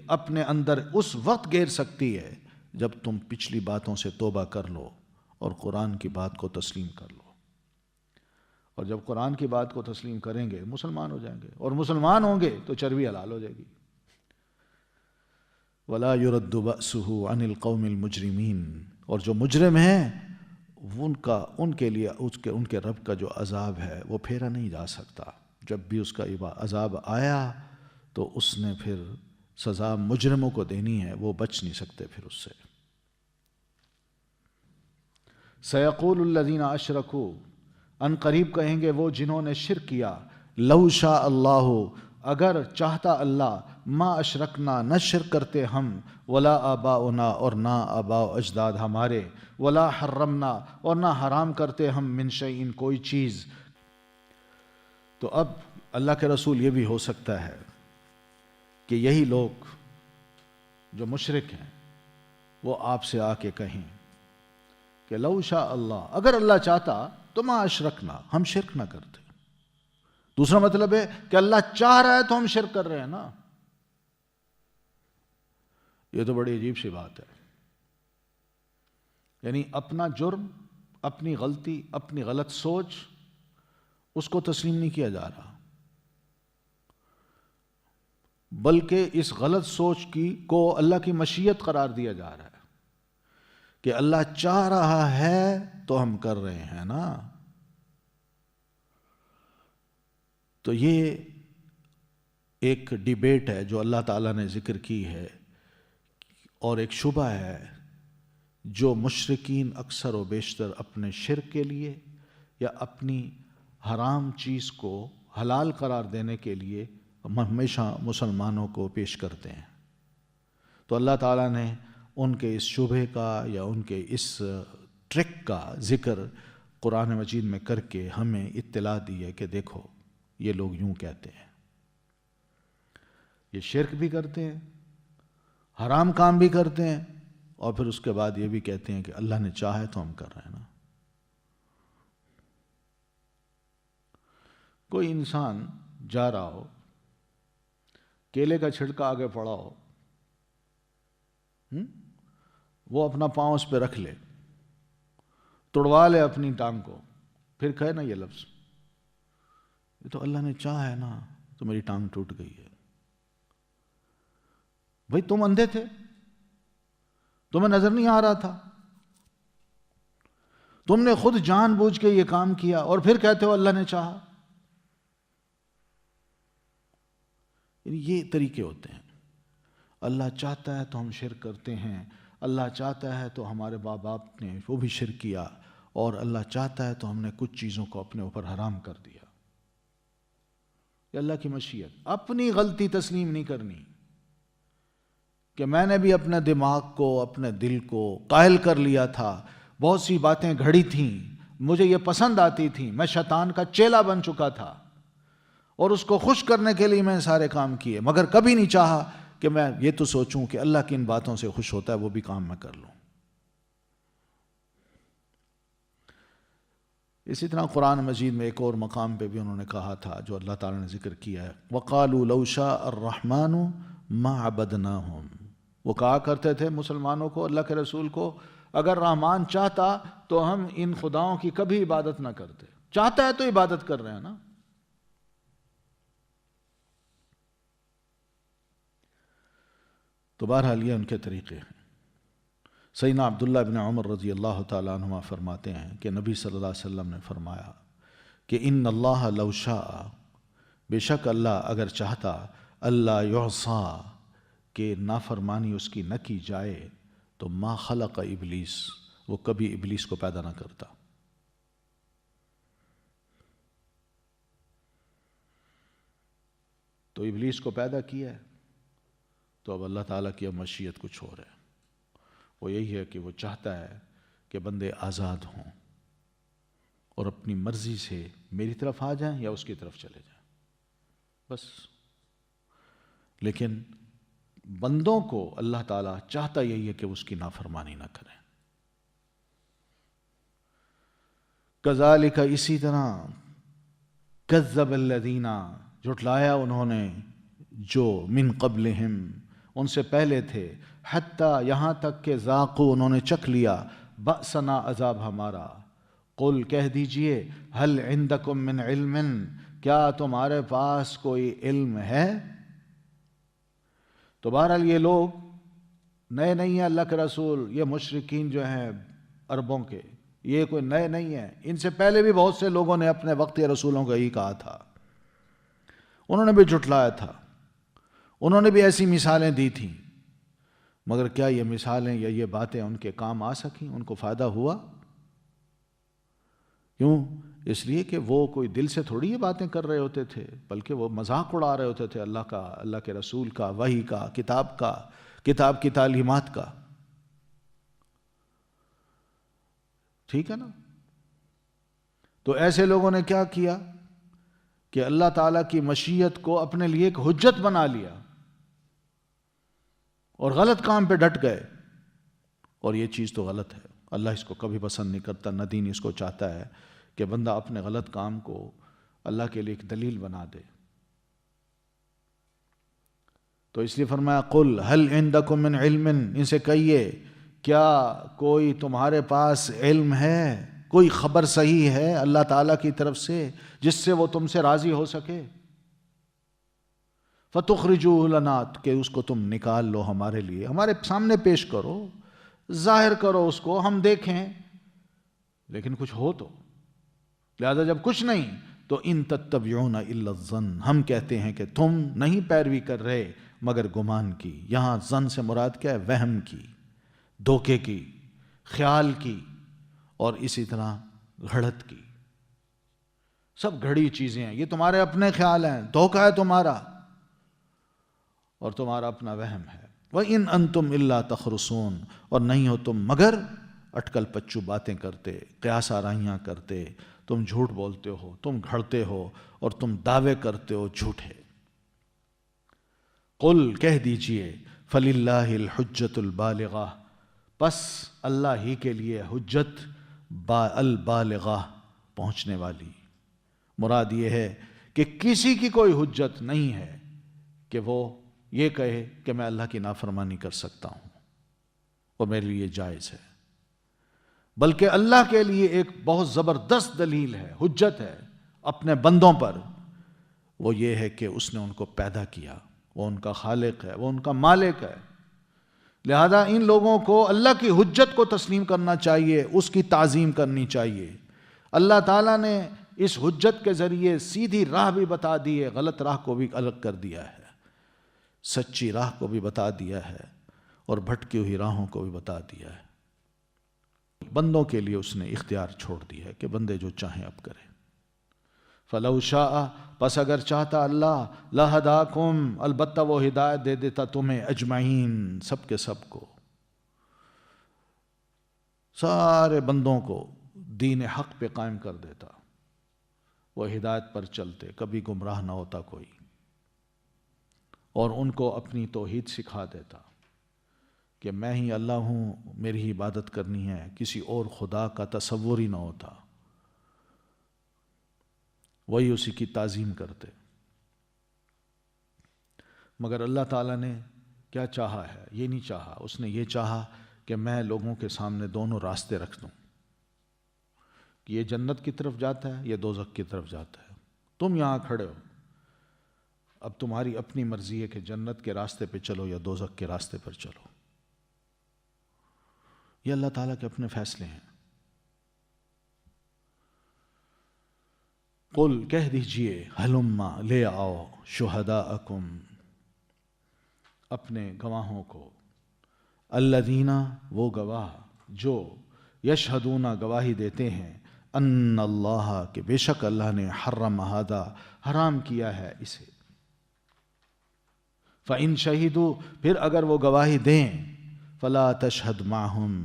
اپنے اندر اس وقت گھیر سکتی ہے جب تم پچھلی باتوں سے توبہ کر لو اور قرآن کی بات کو تسلیم کر لو۔ اور جب قرآن کی بات کو تسلیم کریں گے مسلمان ہو جائیں گے، اور مسلمان ہوں گے تو چربی حلال ہو جائے گی۔ وَلَا يُرَدُّ بَأْسُهُ عَنِ الْقَوْمِ الْمُجْرِمِينَ، اور جو مجرم ہیں ان کے لیے ان کے رب کا جو عذاب ہے وہ پھیرا نہیں جا سکتا۔ جب بھی اس کا عذاب آیا تو اس نے پھر سزا مجرموں کو دینی ہے، وہ بچ نہیں سکتے پھر اس سے۔ سَيَقُولُ الَّذِينَ أَشْرَكُوا، ان قریب کہیں گے وہ جنہوں نے شرک کیا، لَوْ شَاءَ اللَّهُ، اگر چاہتا اللہ، ما اشرکنا، نہ شرک کرتے ہم، ولا آباؤنا، اور نہ آباء و اجداد ہمارے، ولا حرمنا، اور نہ حرام کرتے ہم، من شیء، کوئی چیز۔ تو اب اللہ کے رسول یہ بھی ہو سکتا ہے کہ یہی لوگ جو مشرک ہیں وہ آپ سے آ کے کہیں کہ لو شاء اللہ، اگر اللہ چاہتا تو ما اشرکنا، ہم شرک نہ کرتے۔ دوسرا مطلب ہے کہ اللہ چاہ رہا ہے تو ہم شرک کر رہے ہیں نا۔ یہ تو بڑی عجیب سی بات ہے، یعنی اپنا جرم، اپنی غلطی، اپنی غلط سوچ، اس کو تسلیم نہیں کیا جا رہا، بلکہ اس غلط سوچ کو اللہ کی مشیت قرار دیا جا رہا ہے کہ اللہ چاہ رہا ہے تو ہم کر رہے ہیں نا۔ تو یہ ایک ڈیبیٹ ہے جو اللہ تعالیٰ نے ذکر کی ہے، اور ایک شبہ ہے جو مشرکین اکثر و بیشتر اپنے شرک کے لیے یا اپنی حرام چیز کو حلال قرار دینے کے لیے ہمیشہ مسلمانوں کو پیش کرتے ہیں۔ تو اللہ تعالیٰ نے ان کے اس شبہ کا یا ان کے اس ٹرک کا ذکر قرآن مجید میں کر کے ہمیں اطلاع دی ہے کہ دیکھو یہ لوگ یوں کہتے ہیں، یہ شرک بھی کرتے ہیں، حرام کام بھی کرتے ہیں، اور پھر اس کے بعد یہ بھی کہتے ہیں کہ اللہ نے چاہے تو ہم کر رہے ہیں نا۔ کوئی انسان جا رہا ہو، کیلے کا چھڑکا آگے پڑا ہو، وہ اپنا پاؤں اس پہ رکھ لے، توڑوا لے اپنی ٹانگ کو، پھر کہے نا یہ لفظ، یہ تو اللہ نے چاہا ہے نا تو میری ٹانگ ٹوٹ گئی ہے۔ بھئی تم اندھے تھے، تمہیں نظر نہیں آ رہا تھا، تم نے خود جان بوجھ کے یہ کام کیا اور پھر کہتے ہو اللہ نے چاہا۔ یہ طریقے ہوتے ہیں، اللہ چاہتا ہے تو ہم شرک کرتے ہیں، اللہ چاہتا ہے تو ہمارے ماں باپ نے وہ بھی شرک کیا، اور اللہ چاہتا ہے تو ہم نے کچھ چیزوں کو اپنے اوپر حرام کر دیا۔ یہ اللہ کی مشیت، اپنی غلطی تسلیم نہیں کرنی کہ میں نے بھی اپنے دماغ کو، اپنے دل کو قائل کر لیا تھا، بہت سی باتیں گھڑی تھیں، مجھے یہ پسند آتی تھیں، میں شیطان کا چیلا بن چکا تھا، اور اس کو خوش کرنے کے لیے میں نے سارے کام کیے، مگر کبھی نہیں چاہا کہ میں یہ تو سوچوں کہ اللہ کی ان باتوں سے خوش ہوتا ہے وہ بھی کام میں کر لوں۔ اسی طرح قرآن مجید میں ایک اور مقام پہ بھی انہوں نے کہا تھا جو اللہ تعالیٰ نے ذکر کیا ہے، وَقَالُوا لَوْ شَاءَ الرَّحْمَنُ مَا عَبَدْنَاهُمْ، وہ کہا کرتے تھے مسلمانوں کو، اللہ کے رسول کو، اگر رحمان چاہتا تو ہم ان خداؤں کی کبھی عبادت نہ کرتے۔ چاہتا ہے تو عبادت کر رہے ہیں نا۔ تو بہرحال یہ ان کے طریقے ہیں۔ سیدنا عبداللہ بن عمر رضی اللہ تعالیٰ عنہما فرماتے ہیں کہ نبی صلی اللہ علیہ وسلم نے فرمایا کہ ان اللہ لو شاء، بے شک اللہ اگر چاہتا، اللہ یعصا، کہ نافرمانی اس کی نہ کی جائے، تو ما خلق ابلیس، وہ کبھی ابلیس کو پیدا نہ کرتا۔ تو ابلیس کو پیدا کیا ہے، تو اب اللہ تعالیٰ کی اب مشیت کچھ اور ہے، وہ یہی ہے کہ وہ چاہتا ہے کہ بندے آزاد ہوں اور اپنی مرضی سے میری طرف آ جائیں یا اس کی طرف چلے جائیں، بس۔ لیکن بندوں کو اللہ تعالیٰ چاہتا یہی ہے کہ اس کی نافرمانی نہ کریں۔ کذالک، اسی طرح، کذب الذین، جھٹلایا انہوں نے، جو من قبلہم، ان سے پہلے تھے، حتیٰ، یہاں تک کہ ذاقوا، انہوں نے چکھ لیا، بأسنا، عذاب ہمارا۔ قل، کہہ دیجئے، هل عندکم من علم، کیا تمہارے پاس کوئی علم ہے؟ تو بہرحال یہ لوگ نئے نہیں ہیں، اللہ کے رسول، یہ مشرکین جو ہیں عربوں کے، یہ کوئی نئے نہیں ہیں، ان سے پہلے بھی بہت سے لوگوں نے اپنے وقت رسولوں کو یہی کہا تھا، انہوں نے بھی جھٹلایا تھا، انہوں نے بھی ایسی مثالیں دی تھیں، مگر کیا یہ مثالیں یا یہ باتیں ان کے کام آ سکیں، ان کو فائدہ ہوا؟ کیوں؟ اس لیے کہ وہ کوئی دل سے تھوڑی یہ باتیں کر رہے ہوتے تھے، بلکہ وہ مذاق اڑا رہے ہوتے تھے اللہ کا، اللہ کے رسول کا، وحی کا، کتاب کی تعلیمات کا۔ ٹھیک ہے نا؟ تو ایسے لوگوں نے کیا کیا کہ اللہ تعالیٰ کی مشیت کو اپنے لیے ایک حجت بنا لیا اور غلط کام پہ ڈٹ گئے، اور یہ چیز تو غلط ہے، اللہ اس کو کبھی پسند نہیں کرتا، نہ دین اس کو چاہتا ہے کہ بندہ اپنے غلط کام کو اللہ کے لیے ایک دلیل بنا دے۔ تو اس لیے فرمایا قل هل عندکم من علم، ان سے کہیے کیا کوئی تمہارے پاس علم ہے، کوئی خبر صحیح ہے اللہ تعالیٰ کی طرف سے جس سے وہ تم سے راضی ہو سکے؟ فَتُخْرِجُوهُ لَنَا، کہ اس کو تم نکال لو ہمارے لیے، ہمارے سامنے پیش کرو، ظاہر کرو اس کو، ہم دیکھیں، لیکن کچھ ہو تو۔ لہذا جب کچھ نہیں تو ان تتبعون الا الظن، ہم کہتے ہیں کہ تم نہیں پیروی کر رہے مگر گمان کی۔ یہاں ظن سے مراد کیا ہے؟ وہم کی، دھوکے کی، خیال کی، اور اسی طرح گھڑت کی۔ سب گھڑی چیزیں ہیں، یہ تمہارے اپنے خیال ہیں، دھوکہ ہے تمہارا اور تمہارا اپنا وہم ہے۔ وَإِنْ أَنْتُمْ إِلَّا تَخْرُصُونَ، اور نہیں ہو تم مگر اٹکل پچو باتیں کرتے، قیاس آرائیاں کرتے، تم جھوٹ بولتے ہو، تم گھڑتے ہو اور تم دعوے کرتے ہو جھوٹے۔ قل، کہہ دیجئے، فَلِلَّهِ الْحُجَّةُ الْبَالِغَةُ، پس اللہ ہی کے لیے حجت البالغہ، پہنچنے والی۔ مراد یہ ہے کہ کسی کی کوئی حجت نہیں ہے کہ وہ یہ کہے کہ میں اللہ کی نافرمانی کر سکتا ہوں اور میرے لیے جائز ہے، بلکہ اللہ کے لیے ایک بہت زبردست دلیل ہے، حجت ہے اپنے بندوں پر، وہ یہ ہے کہ اس نے ان کو پیدا کیا، وہ ان کا خالق ہے، وہ ان کا مالک ہے۔ لہذا ان لوگوں کو اللہ کی حجت کو تسلیم کرنا چاہیے، اس کی تعظیم کرنی چاہیے۔ اللہ تعالیٰ نے اس حجت کے ذریعے سیدھی راہ بھی بتا دی ہے، غلط راہ کو بھی الگ کر دیا ہے، سچی راہ کو بھی بتا دیا ہے اور بھٹکی ہوئی راہوں کو بھی بتا دیا ہے۔ بندوں کے لیے اس نے اختیار چھوڑ دیا ہے کہ بندے جو چاہیں اب کریں۔ فَلَوْ شَاءَ، پس اگر چاہتا اللہ، لَهَدَاكُمْ، البتہ وہ ہدایت دے دیتا تمہیں، اجمعین، سب کے سب کو، سارے بندوں کو دین حق پہ قائم کر دیتا، وہ ہدایت پر چلتے، کبھی گمراہ نہ ہوتا کوئی، اور ان کو اپنی توحید سکھا دیتا کہ میں ہی اللہ ہوں، میری ہی عبادت کرنی ہے، کسی اور خدا کا تصور ہی نہ ہوتا، وہی اسی کی تعظیم کرتے. مگر اللہ تعالیٰ نے کیا چاہا ہے؟ یہ نہیں چاہا. اس نے یہ چاہا کہ میں لوگوں کے سامنے دونوں راستے رکھ دوں کہ یہ جنت کی طرف جاتا ہے، یہ دوزخ کی طرف جاتا ہے. تم یہاں کھڑے ہو، اب تمہاری اپنی مرضی ہے کہ جنت کے راستے پہ چلو یا دوزخ کے راستے پر چلو. یہ اللہ تعالیٰ کے اپنے فیصلے ہیں. قل کہہ دیجئے ہلما لے آؤ شہداءکم اپنے گواہوں کو، الذین وہ گواہ جو یشہدون گواہی دیتے ہیں، ان اللہ کہ بے شک اللہ نے حرم ھذا حرام کیا ہے اسے. فإن شہدوا پھر اگر وہ گواہی دیں، فلا تشہد معہم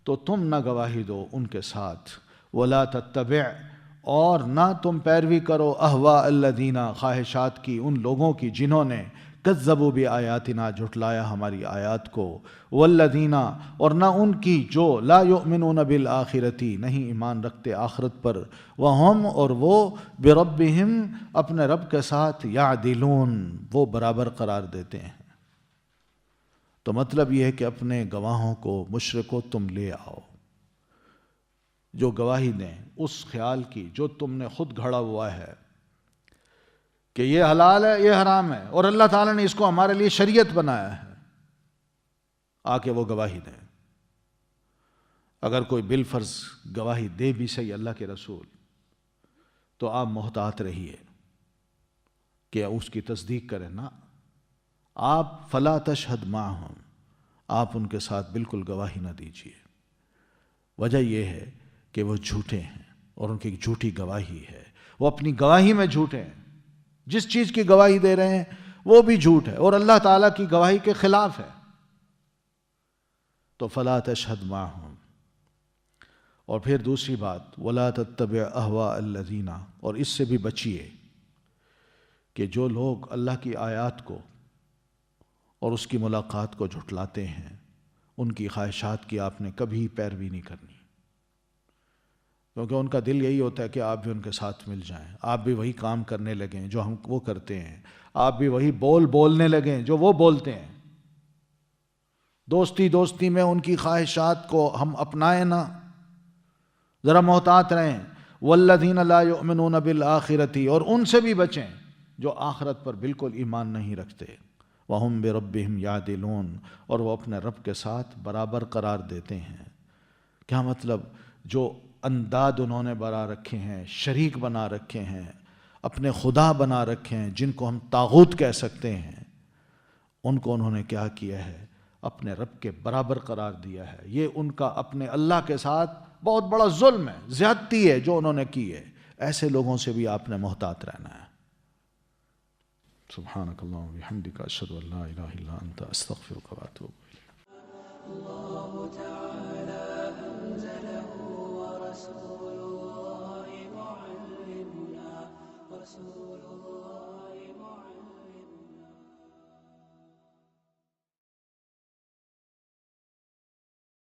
تو تم نہ گواہی دو ان کے ساتھ، ولا تتبع اور نہ تم پیروی کرو اہواء الذین خواہشات کی ان لوگوں کی جنہوں نے کذبوا بآیاتنا جھٹلایا ہماری آیات کو، والذین اور نہ ان کی جو لا یؤمنون بالآخرتی نہیں ایمان رکھتے آخرت پر، وہم اور وہ بربہم اپنے رب کے ساتھ یعدلون وہ برابر قرار دیتے ہیں. تو مطلب یہ ہے کہ اپنے گواہوں کو مشرکو تم لے آؤ جو گواہی دیں اس خیال کی جو تم نے خود گھڑا ہوا ہے کہ یہ حلال ہے یہ حرام ہے اور اللہ تعالیٰ نے اس کو ہمارے لیے شریعت بنایا ہے. آ کے وہ گواہی دیں. اگر کوئی بالفرض گواہی دے بھی صحیح اللہ کے رسول تو آپ محتاط رہیے کہ اس کی تصدیق کریں نا. آپ فلا تشہد معہم آپ ان کے ساتھ بالکل گواہی نہ دیجیے. وجہ یہ ہے کہ وہ جھوٹے ہیں اور ان کی جھوٹی گواہی ہے. وہ اپنی گواہی میں جھوٹے ہیں. جس چیز کی گواہی دے رہے ہیں وہ بھی جھوٹ ہے اور اللہ تعالیٰ کی گواہی کے خلاف ہے. تو فلا تشہد معہم. اور پھر دوسری بات ولا تتبع اہواء الذین اور اس سے بھی بچیے کہ جو لوگ اللہ کی آیات کو اور اس کی ملاقات کو جھٹلاتے ہیں ان کی خواہشات کی آپ نے کبھی پیروی نہیں کرنی، کیونکہ ان کا دل یہی ہوتا ہے کہ آپ بھی ان کے ساتھ مل جائیں، آپ بھی وہی کام کرنے لگیں جو ہم وہ کرتے ہیں، آپ بھی وہی بولنے لگیں جو وہ بولتے ہیں. دوستی میں ان کی خواہشات کو ہم اپنائیں نہ. ذرا محتاط رہیں. والذین لا یؤمنون بالآخرتی اور ان سے بھی بچیں جو آخرت پر بالکل ایمان نہیں رکھتے. وہم بربہم یعدلون اور وہ اپنے رب کے ساتھ برابر قرار دیتے ہیں. کیا مطلب؟ جو انداد انہوں نے بنا رکھے ہیں، شریک بنا رکھے ہیں، اپنے خدا بنا رکھے ہیں جن کو ہم طاغوت کہہ سکتے ہیں، ان کو انہوں نے کیا کیا ہے؟ اپنے رب کے برابر قرار دیا ہے. یہ ان کا اپنے اللہ کے ساتھ بہت بڑا ظلم ہے، زیادتی ہے جو انہوں نے کی ہے. ایسے لوگوں سے بھی آپ نے محتاط رہنا ہے. سبحانک اللہم و بحمدک اشہد ان لا الہ الا انت استغفرک و اتوب الیک.